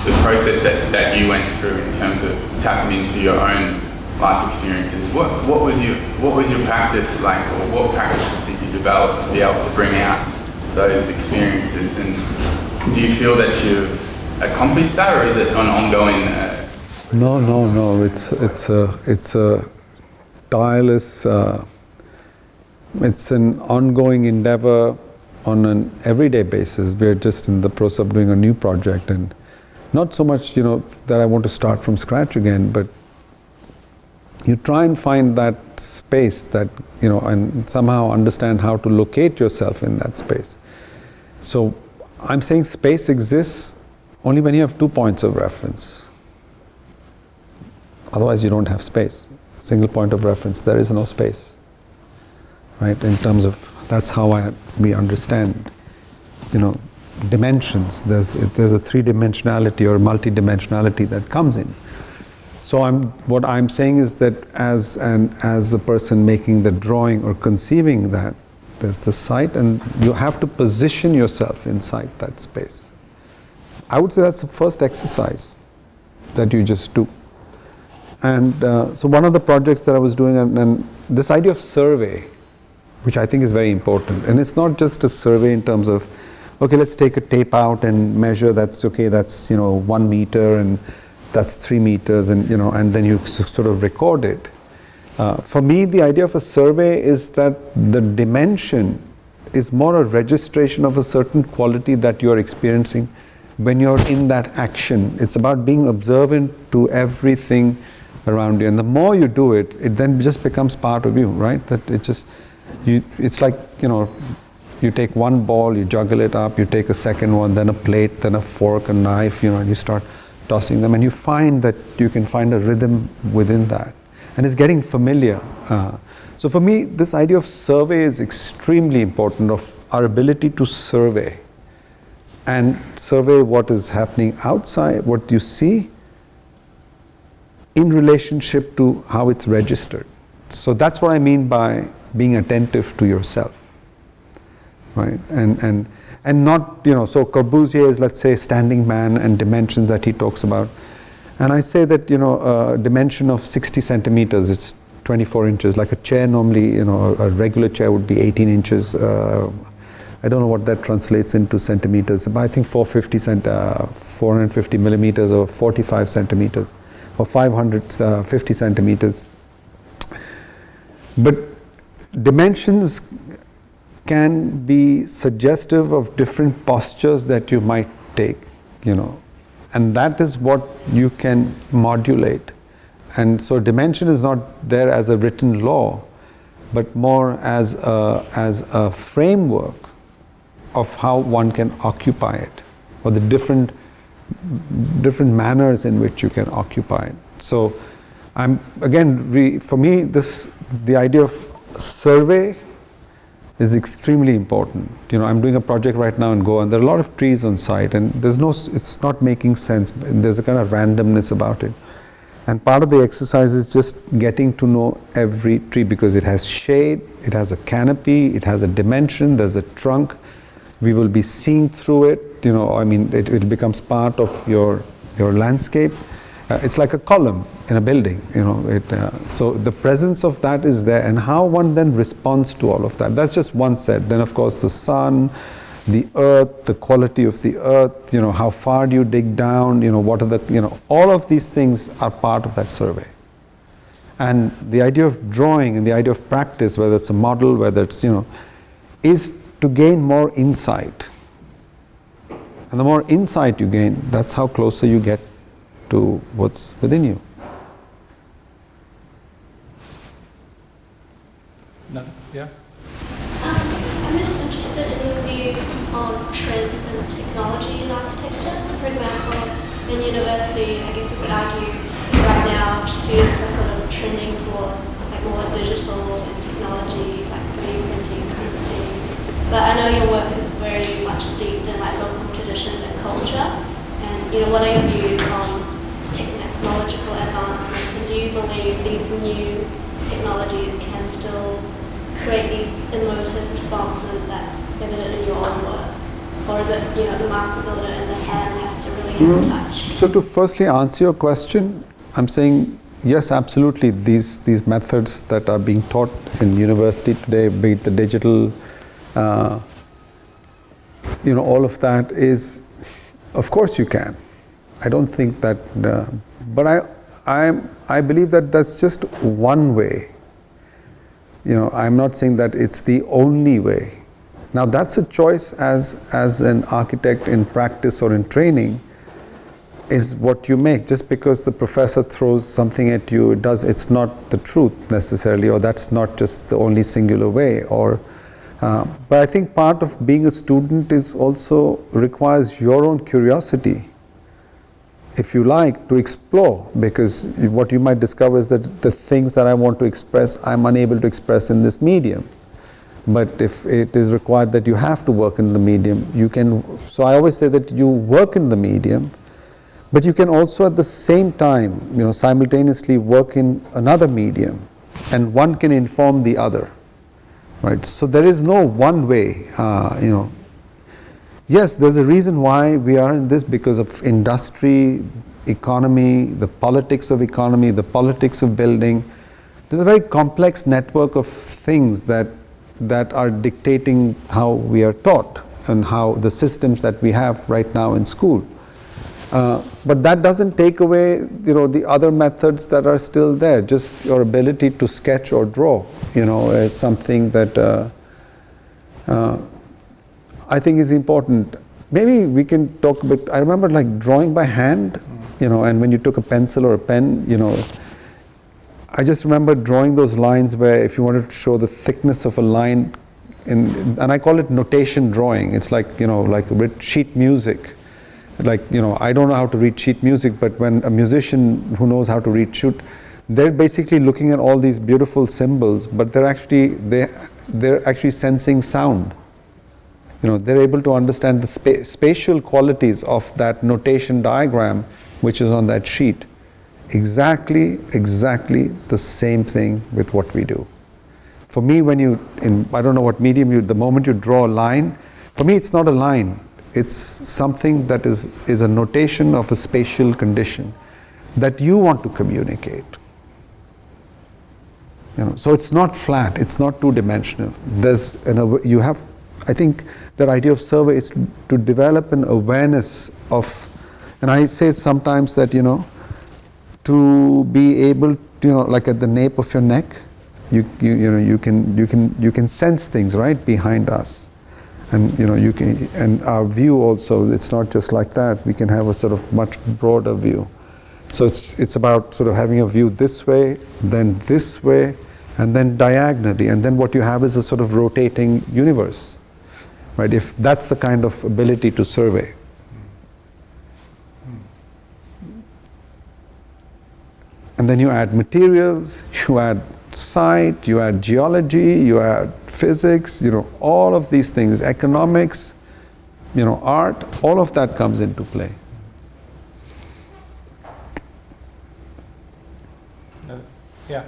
S5: the process that you went through in terms of tapping into your own life experiences. What was your practice like, or what practices did you develop to be able to bring out those experiences? And do you feel that you've accomplished that, or is it an ongoing?
S2: No. It's a tireless. It's an ongoing endeavor on an everyday basis. We're just in the process of doing a new project, and not so much, that I want to start from scratch again, but you try and find that space that, and somehow understand how to locate yourself in that space. So I'm saying space exists only when you have 2 points of reference. Otherwise you don't have space. Single point of reference, there is no space. Right? In terms of, that's how we understand, dimensions. There's a 3-dimensionality or multi-dimensionality that comes in. So what I'm saying is that as the person making the drawing or conceiving that, there's the site, and you have to position yourself inside that space. I would say that's the first exercise that you just do. And so one of the projects that I was doing, and this idea of survey, which I think is very important, and it's not just a survey in terms of, okay, let's take a tape out and measure, that's 1 meter, and that's 3 meters, and and then you sort of record it. For me, the idea of a survey is that the dimension is more a registration of a certain quality that you are experiencing when you're in that action. It's about being observant to everything around you. And the more you do it, it then just becomes part of you, right? That it just, it's like, you take one ball, you juggle it up, you take a second one, then a plate, then a fork, a knife, and you start tossing them, and you find that you can find a rhythm within that. And it's getting familiar. So for me, this idea of survey is extremely important, of our ability to survey. And survey what is happening outside, what you see, in relationship to how it's registered. So that's what I mean by being attentive to yourself, right? And not, so Corbusier is, let's say, standing man and dimensions that he talks about. And I say that, a dimension of 60 centimeters, it's 24 inches. Like a chair normally, a regular chair would be 18 inches. I don't know what that translates into centimeters, but I think 450 millimeters or 45 centimeters or 550 centimeters. But dimensions can be suggestive of different postures that you might take, and that is what you can modulate. And so dimension is not there as a written law, but more as a framework of how one can occupy it, or the different manners in which you can occupy it. So I'm, again, for me, the idea of survey is extremely important. I'm doing a project right now in Goa, and there are a lot of trees on site, and it's not making sense. There's a kind of randomness about it. And part of the exercise is just getting to know every tree, because it has shade, it has a canopy, it has a dimension, there's a trunk. We will be seeing through it, it becomes part of your landscape. It's like a column in a building, so the presence of that is there, and how one then responds to all of that. That's just one set. Then of course the sun, the earth, the quality of the earth, how far do you dig down, what are the, all of these things are part of that survey. And the idea of drawing and the idea of practice, whether it's a model, whether it's, is to gain more insight. And the more insight you gain, that's how closer you get to what's within you.
S1: No? Yeah?
S6: I'm just interested in your view on trends and technology in architecture. So for example, in university, I guess we could argue right now students are sort of trending towards like more digital and technologies like 3D printing, screen printing. But I know your work is very much steeped in like local traditions and culture. And what are your views on technological advancements? And do you believe these new technologies can still create these emotive responses that's evident in your own work? Or is it, the master builder and the hand has to really have a touch?
S2: So to firstly answer your question, I'm saying yes, absolutely. These methods that are being taught in university today, be it the digital, all of that is, of course you can. I don't think that, but I believe that that's just one way. I'm not saying that it's the only way. Now that's a choice as an architect in practice or in training, is what you make. Just because the professor throws something at you, it's not the truth necessarily, or that's not just the only singular way. But I think part of being a student is also requires your own curiosity, if you like, to explore, because what you might discover is that the things that I want to express, I'm unable to express in this medium. But if it is required that you have to work in the medium, you can. So I always say that you work in the medium, but you can also at the same time, simultaneously work in another medium, and one can inform the other, right? So there is no one way, Yes, there's a reason why we are in this, because of industry, economy, the politics of economy, the politics of building. There's a very complex network of things that are dictating how we are taught and how the systems that we have right now in school. But that doesn't take away, the other methods that are still there. Just your ability to sketch or draw, is something that I think is important. maybe we can talk a bit. I remember like drawing by hand, and when you took a pencil or a pen, I just remember drawing those lines where if you wanted to show the thickness of a line, and I call it notation drawing. It's like, like sheet music. Like, I don't know how to read sheet music, but when a musician who knows how to read sheet, they're basically looking at all these beautiful symbols, but they're actually sensing sound. They're able to understand the spatial qualities of that notation diagram, which is on that sheet. Exactly the same thing with what we do. For me, I don't know what medium the moment you draw a line, for me it's not a line. It's something that is a notation of a spatial condition that you want to communicate. So it's not flat, it's not two-dimensional. I think the idea of survey is to develop an awareness of, and I say sometimes that, to be able to, like at the nape of your neck, you can sense things right behind us. And you can, and our view also, it's not just like that. We can have a sort of much broader view. So it's about sort of having a view this way, then this way, and then diagonally, and then what you have is a sort of rotating universe, right? If that's the kind of ability to survey. And then you add materials, you add site, you add geology, you add physics, all of these things, economics, art, all of that comes into play.
S1: Yeah.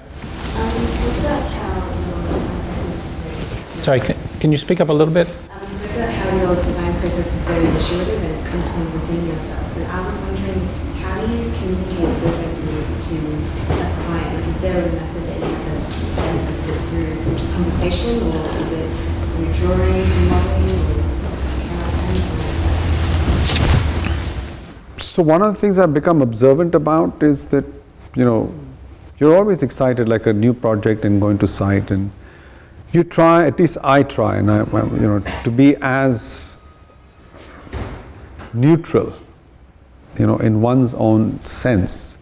S7: You spoke about how your design process is very...
S1: Sorry, can you speak up a little bit?
S7: You spoke about how your design process is very intuitive and it comes from within yourself. And I was wondering, how do you communicate those ideas to a client? Like, is there a method that you have that's is it through just conversation, or is it through drawings and modeling, or anything like that?
S2: So one of the things I've become observant about is that, you're always excited like a new project and going to site, and you try, at least I try, and to be as neutral, in one's own sense.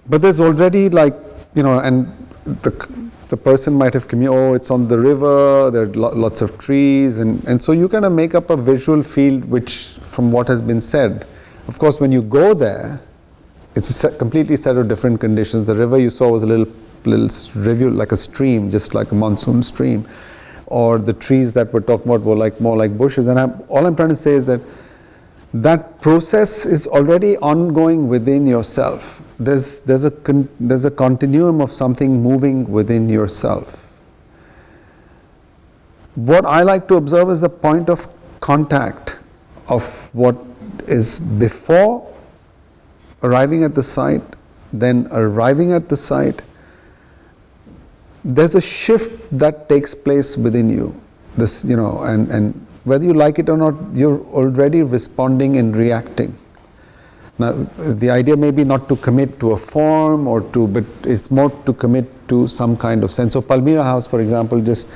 S2: But there's already like, and the person might have it's on the river, there are lots of trees, and so you kind of make up a visual field which, from what has been said. Of course, when you go there, it's a completely set of different conditions. The river you saw was a little review, like a stream, just like a monsoon stream. Or the trees that we're talking about were more like bushes. And all I'm trying to say is that process is already ongoing within yourself. There's a continuum of something moving within yourself. What I like to observe is the point of contact of what is before arriving at the site, then arriving at the site. There's a shift that takes place within you. This, and whether you like it or not, you're already responding and reacting. Now, the idea may be not to commit to a form but it's more to commit to some kind of sense. So Palmyra House, for example, just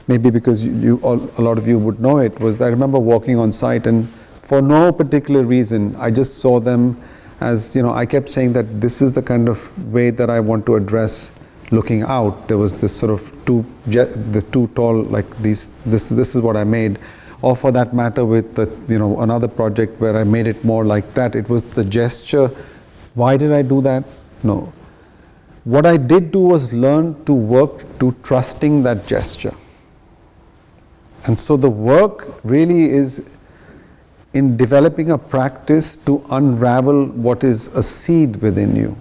S2: maybe because a lot of you would know it, I remember walking on site, and for no particular reason, I just saw them as, I kept saying that this is the kind of way that I want to address looking out. There was this sort of the two tall, like this is what I made. Or for that matter with another project where I made it more like that. It was the gesture. Why did I do that? No. What I did do was learn to work to trusting that gesture. And so the work really is in developing a practice to unravel what is a seed within you.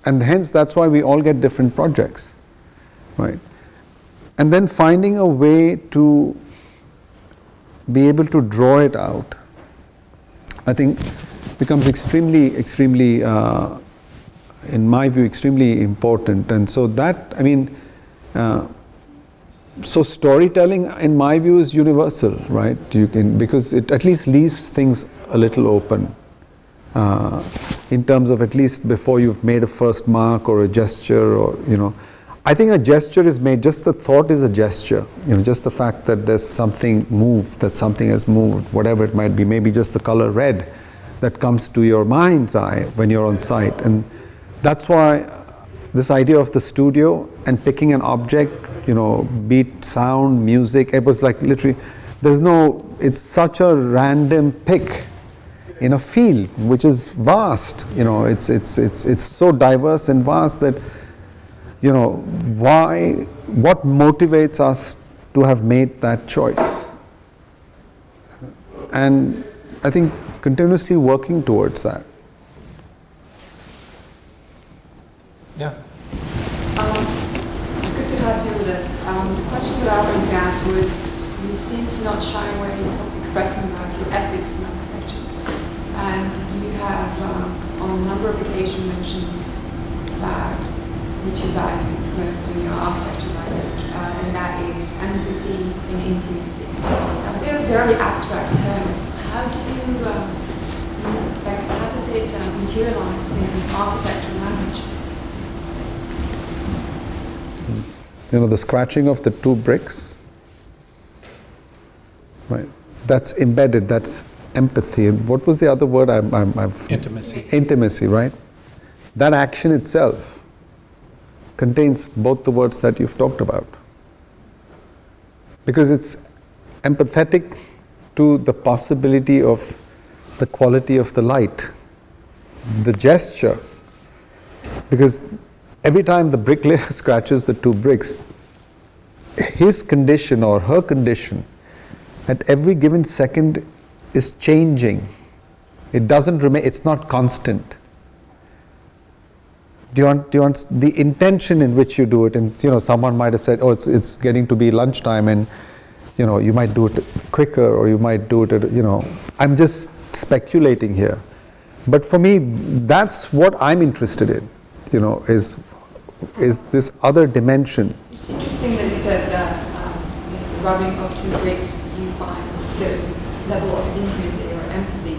S2: And hence that's why we all get different projects, right? And then finding a way to be able to draw it out, I think becomes extremely, in my view, extremely important. And so that, so storytelling, in my view, is universal, right? Because it at least leaves things a little open. In terms of at least before you've made a first mark or a gesture, or I think a gesture is made, just the thought is a gesture. Just the fact that there's something moved, that something has moved, whatever it might be, maybe just the color red that comes to your mind's eye when you're on site. And that's why this idea of the studio and picking an object, be it sound, music, it was like literally, it's such a random pick in a field which is vast. It's so diverse and vast that, what motivates us to have made that choice? And I think continuously working towards that.
S1: Yeah.
S8: It's good to have you with us. The question that I wanted to ask was, you seem to not shy away in expressing about your ethics in architecture. And you have, on a number of occasions, mentioned about which you value most in your architecture language, and that is empathy and intimacy. Now, they're very abstract terms. How do you, how does it materialize in architecture language?
S2: The scratching of the two bricks, right? That's embedded, that's empathy. And what was the other word?
S1: Intimacy.
S2: Intimacy, right? That action itself contains both the words that you've talked about. Because it's empathetic to the possibility of the quality of the light, the gesture. Because every time the bricklayer scratches the two bricks, his condition or her condition at every given second is changing. It doesn't remain, it's not constant. Do you want the intention in which you do it? And someone might have said, oh, it's getting to be lunchtime, and you might do it quicker, or you might do it at, I'm just speculating here. But for me, that's what I'm interested in, is this other dimension.
S8: It's interesting that you said that the rubbing of two bricks, you find there's a level of intimacy or empathy.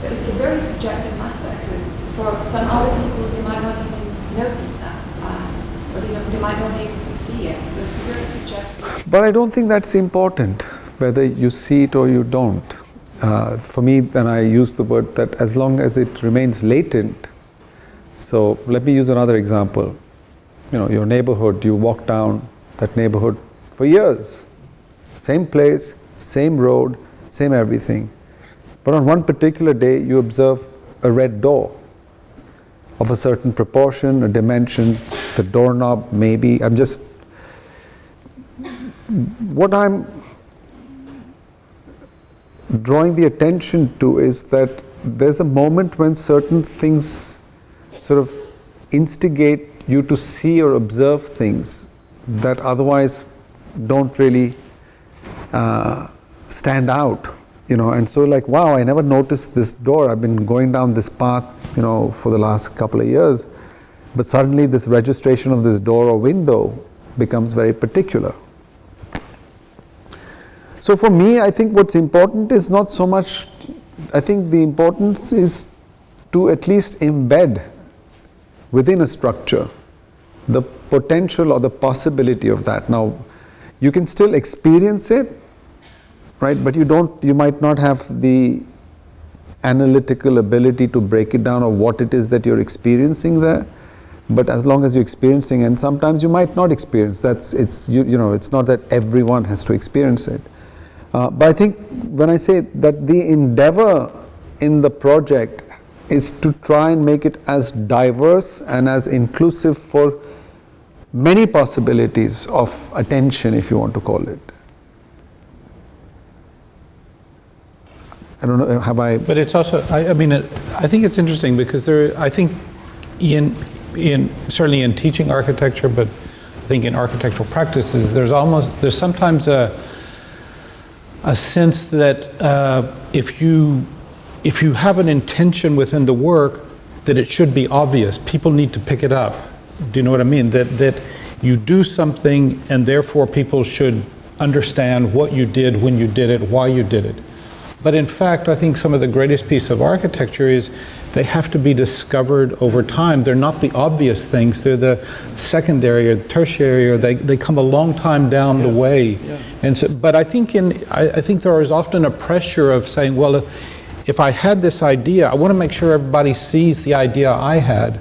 S8: But it's a very subjective matter, because for some other people, they might not even notice that or they might not be able to see it. So it's very subjective.
S2: But I don't think that's important, whether you see it or you don't. For me, then I use the word that as long as it remains latent. So let me use another example. Your neighborhood, you walk down that neighborhood for years. Same place, same road, same everything. But on one particular day, you observe a red door of a certain proportion, a dimension, the doorknob maybe. What I'm drawing the attention to is that there's a moment when certain things sort of instigate you to see or observe things that otherwise don't really stand out, and so like, wow, I never noticed this door. I've been going down this path, for the last couple of years, but suddenly this registration of this door or window becomes very particular. So for me, I think what's important is not so much, I think the importance is to at least embed within a structure the potential or the possibility of that. Now, you can still experience it, right? But you might not have the analytical ability to break it down or what it is that you're experiencing there. But as long as you're experiencing, and sometimes you might not experience, it's not that everyone has to experience it. But I think when I say that the endeavor in the project is to try and make it as diverse and as inclusive for many possibilities of attention, if you want to call it. I don't know, have I...
S1: But it's also, I think it's interesting because I think certainly in teaching architecture, but I think in architectural practices, there's sometimes a sense that if you have an intention within the work, that it should be obvious. People need to pick it up. Do you know what I mean? That you do something and therefore people should understand what you did, when you did it, why you did it. But in fact, I think some of the greatest piece of architecture is they have to be discovered over time. They're not the obvious things. They're the secondary or tertiary, or they come a long time down the way. And so, but I think I think there is often a pressure of saying, well, if I had this idea, I want to make sure everybody sees the idea I had.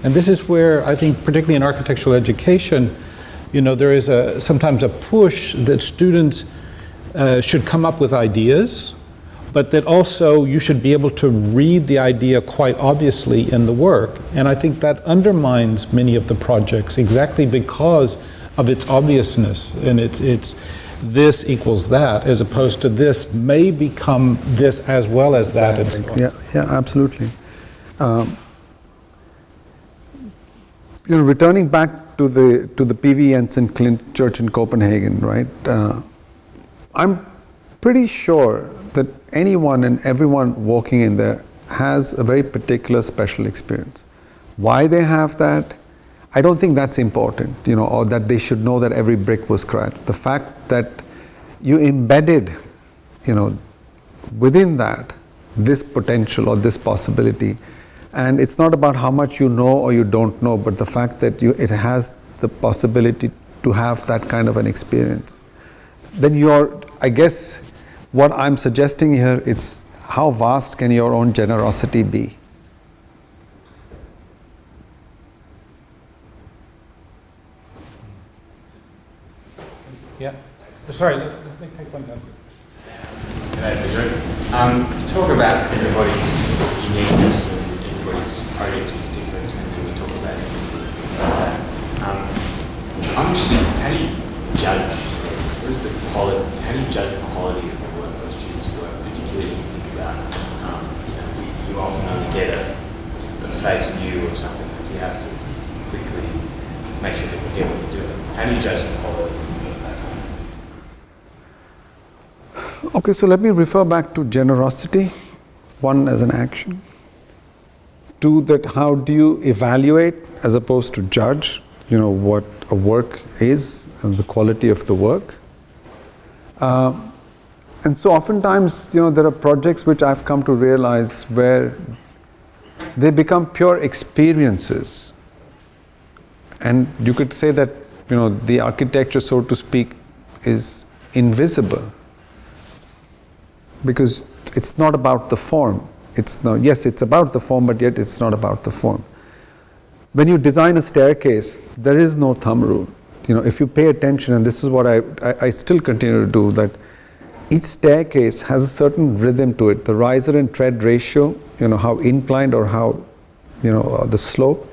S1: And this is where I think, particularly in architectural education, there is sometimes a push that students should come up with ideas, but that also you should be able to read the idea quite obviously in the work. And I think that undermines many of the projects exactly because of its obviousness, and it's this equals that, as opposed to this may become this as well as that.
S2: Yeah, absolutely. Returning back to the P.V. Jensen Clint Church in Copenhagen, right? I'm pretty sure that anyone and everyone walking in there has a very particular special experience. Why they have that, I don't think that's important, or that they should know that every brick was correct. The fact that you embedded, within that, this potential or this possibility, and it's not about how much you know or you don't know, but the fact that it has the possibility to have that kind of an experience. Then I guess, what I'm suggesting here, it's how vast can your own generosity be?
S1: Yeah. Sorry, let me take one down.
S9: G'day, Bijoy. You talk about everybody's uniqueness and everybody's project is different, and then we talk about everything. I'm interested, how do you judge? What is the quality? How do you judge the quality of the work those students work? Particularly when you think about, you often only get a face view of something. Like you have to quickly make sure people get what you're doing. How do you judge the quality of that kind of thing?
S2: Okay, so let me refer back to generosity. One, as an action. Two, that how do you evaluate as opposed to judge, what a work is and the quality of the work. And so oftentimes, there are projects which I've come to realize where they become pure experiences. And you could say that, the architecture, so to speak, is invisible. Because it's not about the form. Yes, it's about the form, but yet it's not about the form. When you design a staircase, there is no thumb rule. If you pay attention, and this is what I still continue to do, that each staircase has a certain rhythm to it. The riser and tread ratio, how inclined or how, the slope,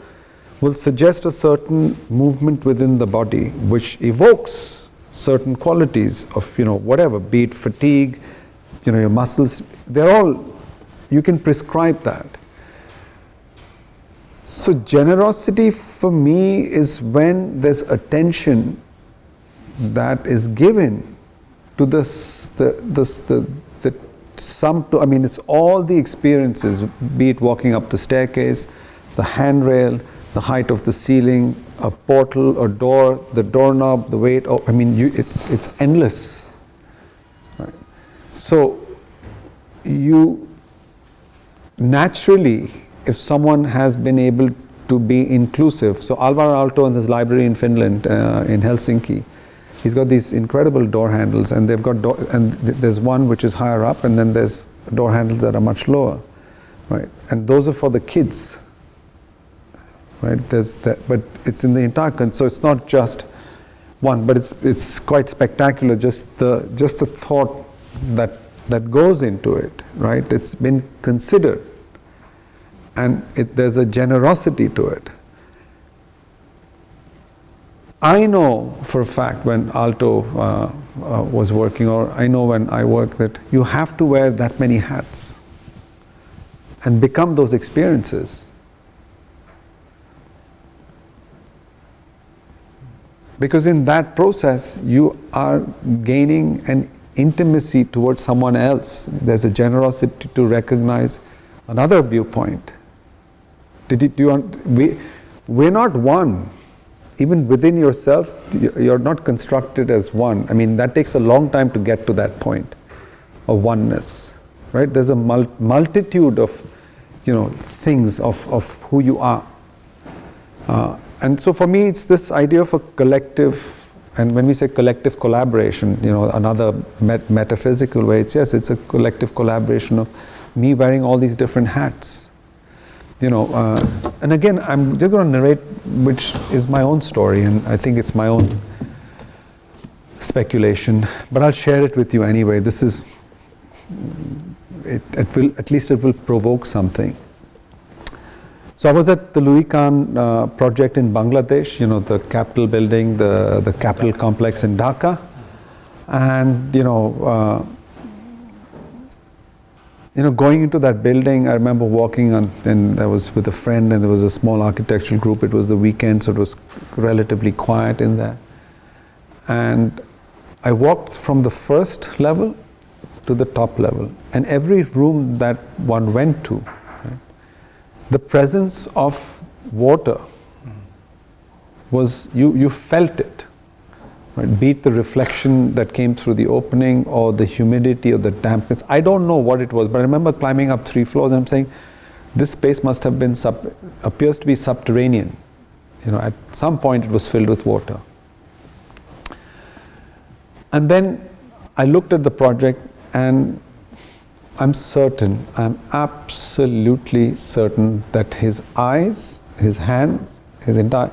S2: will suggest a certain movement within the body, which evokes certain qualities of, whatever, be it fatigue, your muscles, you can prescribe that. So generosity for me is when there's attention that is given to it's all the experiences, be it walking up the staircase, the handrail, the height of the ceiling, a portal, a door, the doorknob, the weight, it's endless. Right? So you naturally, if someone has been able to be inclusive, so Alvar Aalto in his library in Finland, in Helsinki, he's got these incredible door handles, and they've got there's one which is higher up, and then there's door handles that are much lower, right? And those are for the kids, right? There's that, but it's in the entire, so it's not just one, but it's quite spectacular. Just the thought that goes into it, right? It's been considered. And there's a generosity to it. I know for a fact when Aalto was working, or I know when I work, that you have to wear that many hats and become those experiences. Because in that process, you are gaining an intimacy towards someone else. There's a generosity to recognize another viewpoint. We're not one. Even within yourself, you're not constructed as one. That takes a long time to get to that point of oneness. right? There's a multitude of, things of who you are. And so for me, it's this idea of a collective, and when we say collective collaboration, another metaphysical way, it's a collective collaboration of me wearing all these different hats. And again, I'm just going to narrate, which is my own story, and I think it's my own speculation, but I'll share it with you anyway. This is, at least it will provoke something. So I was at the Louis Kahn project in Bangladesh, the Capitol building, the Capitol complex in Dhaka, and going into that building, I remember walking on, and I was with a friend, and there was a small architectural group. It was the weekend, so it was relatively quiet in there. And I walked from the first level to the top level, and every room that one went to, right, the presence of water was, you felt it. Right? Be it the reflection that came through the opening or the humidity or the dampness. I don't know what it was, but I remember climbing up 3 floors and I'm saying, this space must have been, appears to be subterranean. At some point it was filled with water. And then I looked at the project and I'm absolutely certain that his eyes, his hands, his entire,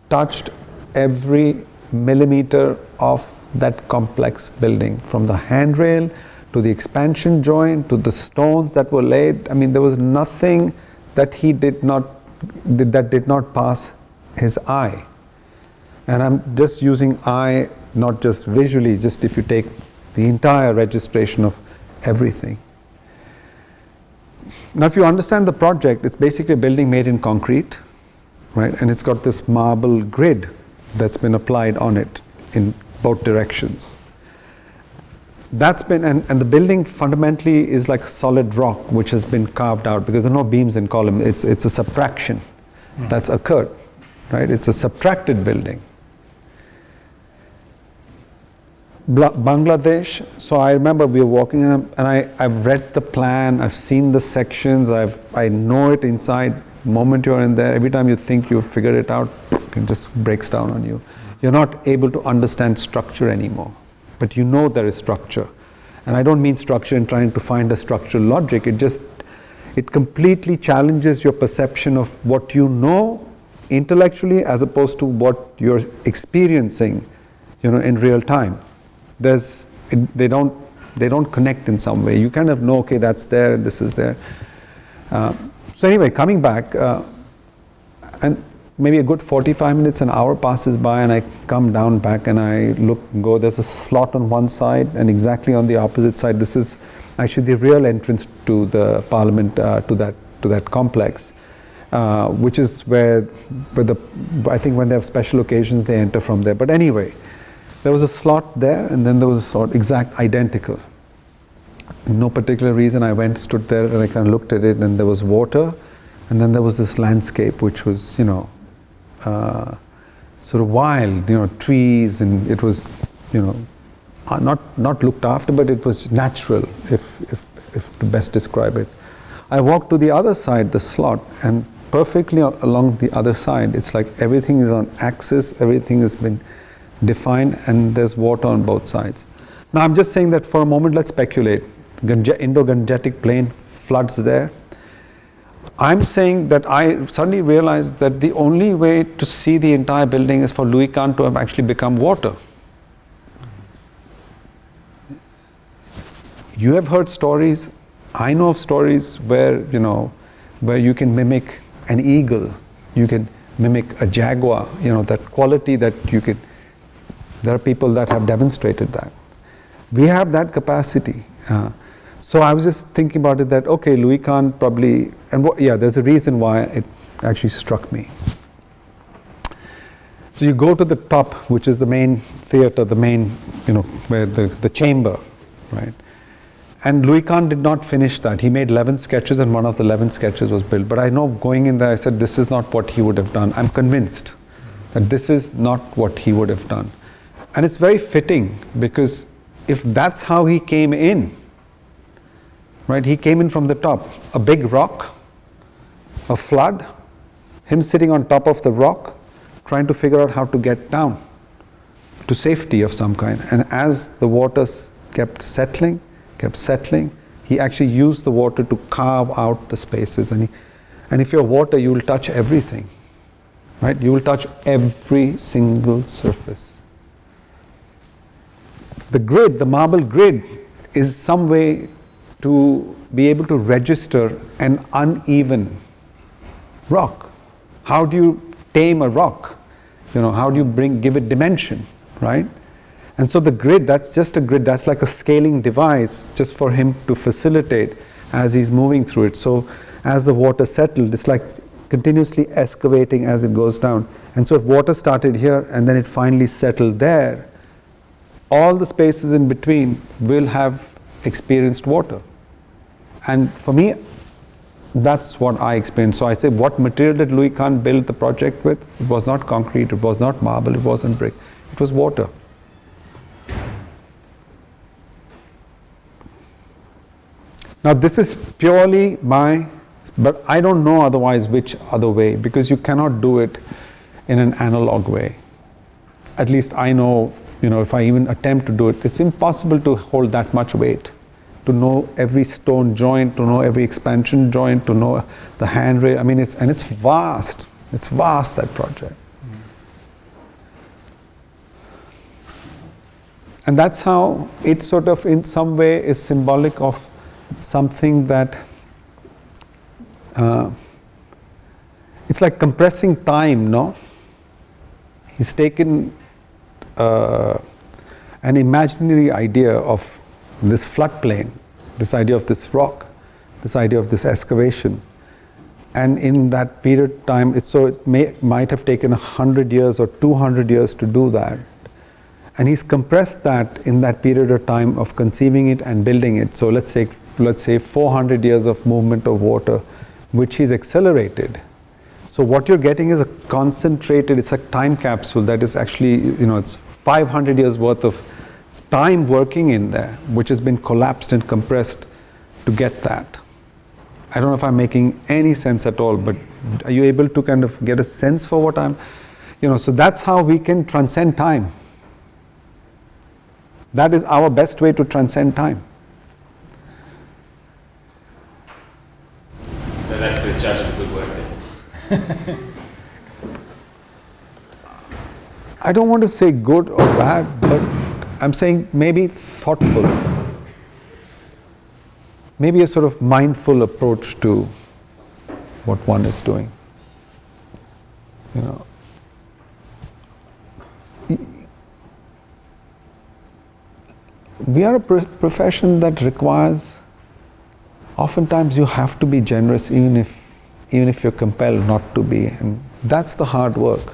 S2: touched every millimeter of that complex building, from the handrail to the expansion joint to the stones that were laid. I mean, there was nothing that did not pass his eye. And I'm just using eye, not just visually, just if you take the entire registration of everything. Now, if you understand the project, it's basically a building made in concrete, right? And it's got this marble grid that's been applied on it in both directions. That's been, and the building fundamentally is like solid rock, which has been carved out because there are no beams and columns. It's a subtraction that's occurred, right? It's a subtracted building. Bangladesh, so I remember we were walking and I've read the plan, I've seen the sections, I know it inside. The moment you're in there, every time you think you've figured it out, it just breaks down on you. You're not able to understand structure anymore, but you know there is structure. And I don't mean structure in trying to find a structural logic, it completely challenges your perception of what you know intellectually as opposed to what you're experiencing, in real time. They don't connect in some way. You kind of know, okay, that's there and this is there. So anyway, coming back, and maybe a good 45 minutes, an hour passes by, and I come down back and I go, there's a slot on one side, and exactly on the opposite side, this is actually the real entrance to the parliament, to that complex, which is where I think when they have special occasions, they enter from there. But anyway, there was a slot there, and then there was a slot identical. No particular reason, I stood there, and I kind of looked at it, and there was water, and then there was this landscape, which was, sort of wild, trees, and it was, not looked after, but it was natural, if to best describe it. I walked to the other side, the slot, and perfectly along the other side, it's like everything is on axis, everything has been defined, and there's water on both sides. Now, I'm just saying that for a moment, let's speculate. Indo-Gangetic plain floods there. I'm saying that I suddenly realized that the only way to see the entire building is for Louis Kahn to have actually become water. You have heard stories, I know of stories where you can mimic an eagle, you can mimic a jaguar, that quality that you could. There are people that have demonstrated that. We have that capacity. So I was just thinking about it that, okay, Louis Kahn probably, there's a reason why it actually struck me. So you go to the top, which is the main theater, the main, where the chamber, right? And Louis Kahn did not finish that. He made 11 sketches, and one of the 11 sketches was built. But I know going in there, I said, this is not what he would have done. I'm convinced that this is not what he would have done. And it's very fitting, because if that's how he came in, right? He came in from the top, a big rock, a flood, him sitting on top of the rock, trying to figure out how to get down to safety of some kind. And as the waters kept settling, he actually used the water to carve out the spaces. And if you're water, you will touch everything, right? You will touch every single surface. The grid, the marble grid, is some way to be able to register an uneven rock. How do you tame a rock? How do you give it dimension, right? And so the grid, that's just a grid, that's like a scaling device just for him to facilitate as he's moving through it. So as the water settled, it's like continuously excavating as it goes down. And so if water started here and then it finally settled there, all the spaces in between will have experienced water. And for me, that's what I experienced. So I say, what material did Louis Kahn build the project with? It was not concrete, it was not marble, it wasn't brick, it was water. Now this is purely but I don't know otherwise which other way, because you cannot do it in an analog way. At least I know, if I even attempt to do it, it's impossible to hold that much weight, to know every stone joint, to know every expansion joint, to know the handrail. I mean, it's vast. It's vast, that project. And that's how it sort of, in some way, is symbolic of something that it's like compressing time, no? He's taken an imaginary idea of this floodplain, this idea of this rock, this idea of this excavation, and in that period of time, it might have taken 100 years or 200 years to do that. And he's compressed that in that period of time of conceiving it and building it. So let's say 400 years of movement of water, which he's accelerated. So what you're getting is a concentrated, it's a time capsule that is actually, it's 500 years worth of time working in there, which has been collapsed and compressed to get that. I don't know if I'm making any sense at all, but are you able to kind of get a sense for what I'm, so that's how we can transcend time. That is our best way to transcend time.
S9: So that's the judge of good work then.
S2: I don't want to say good or bad, but I'm saying maybe thoughtful. Maybe a sort of mindful approach to what one is doing. We are a profession that requires, oftentimes you have to be generous even if you're compelled not to be. And that's the hard work.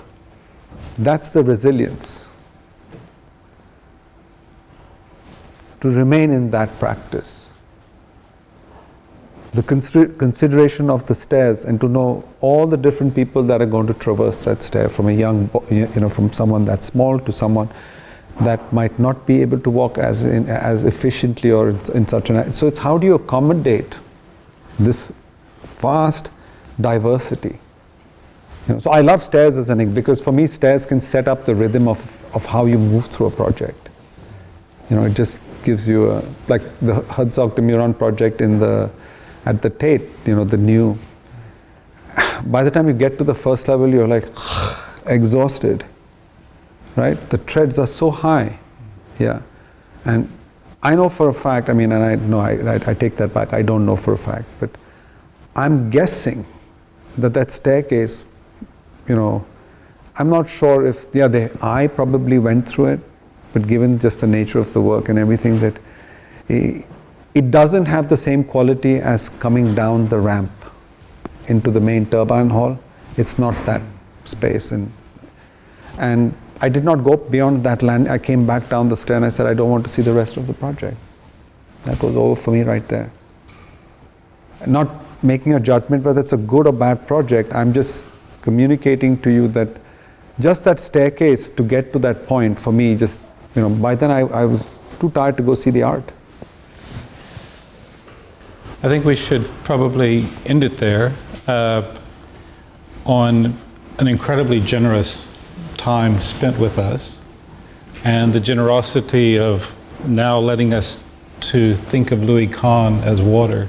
S2: That's the resilience. To remain in that practice. The consideration of the stairs, and to know all the different people that are going to traverse that stair, from a young, from someone that's small to someone that might not be able to walk as efficiently or in such an. So it's how do you accommodate this vast diversity? So I love stairs as because for me stairs can set up the rhythm of how you move through a project. It just gives you like the Herzog de Meuron project at the Tate, the new. By the time you get to the first level, you're like exhausted, right? The treads are so high, yeah. And I know for a fact, I take that back, I don't know for a fact, but I'm guessing that staircase, I'm not sure if, I probably went through it, but given just the nature of the work and everything, that it doesn't have the same quality as coming down the ramp into the main turbine hall. It's not that space. And I did not go beyond that land. I came back down the stair and I said, I don't want to see the rest of the project. That was over for me right there. Not making a judgment whether it's a good or bad project. I'm just communicating to you that just that staircase to get to that point, for me, just, by then I was too tired to go see the art.
S1: I think we should probably end it there on an incredibly generous time spent with us, and the generosity of now letting us to think of Louis Kahn as water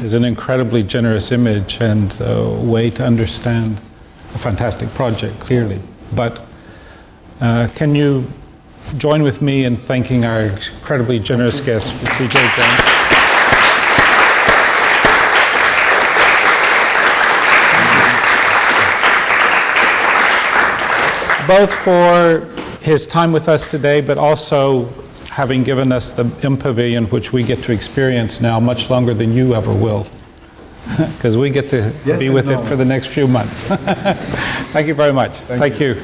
S1: is an incredibly generous image and a way to understand a fantastic project, clearly. But can you join with me in thanking our incredibly generous guest, Bijoy Jain? Both for his time with us today, but also having given us the MPavilion, which we get to experience now much longer than you ever will, because we get to be with it for the next few months. Thank you very much. Thank you.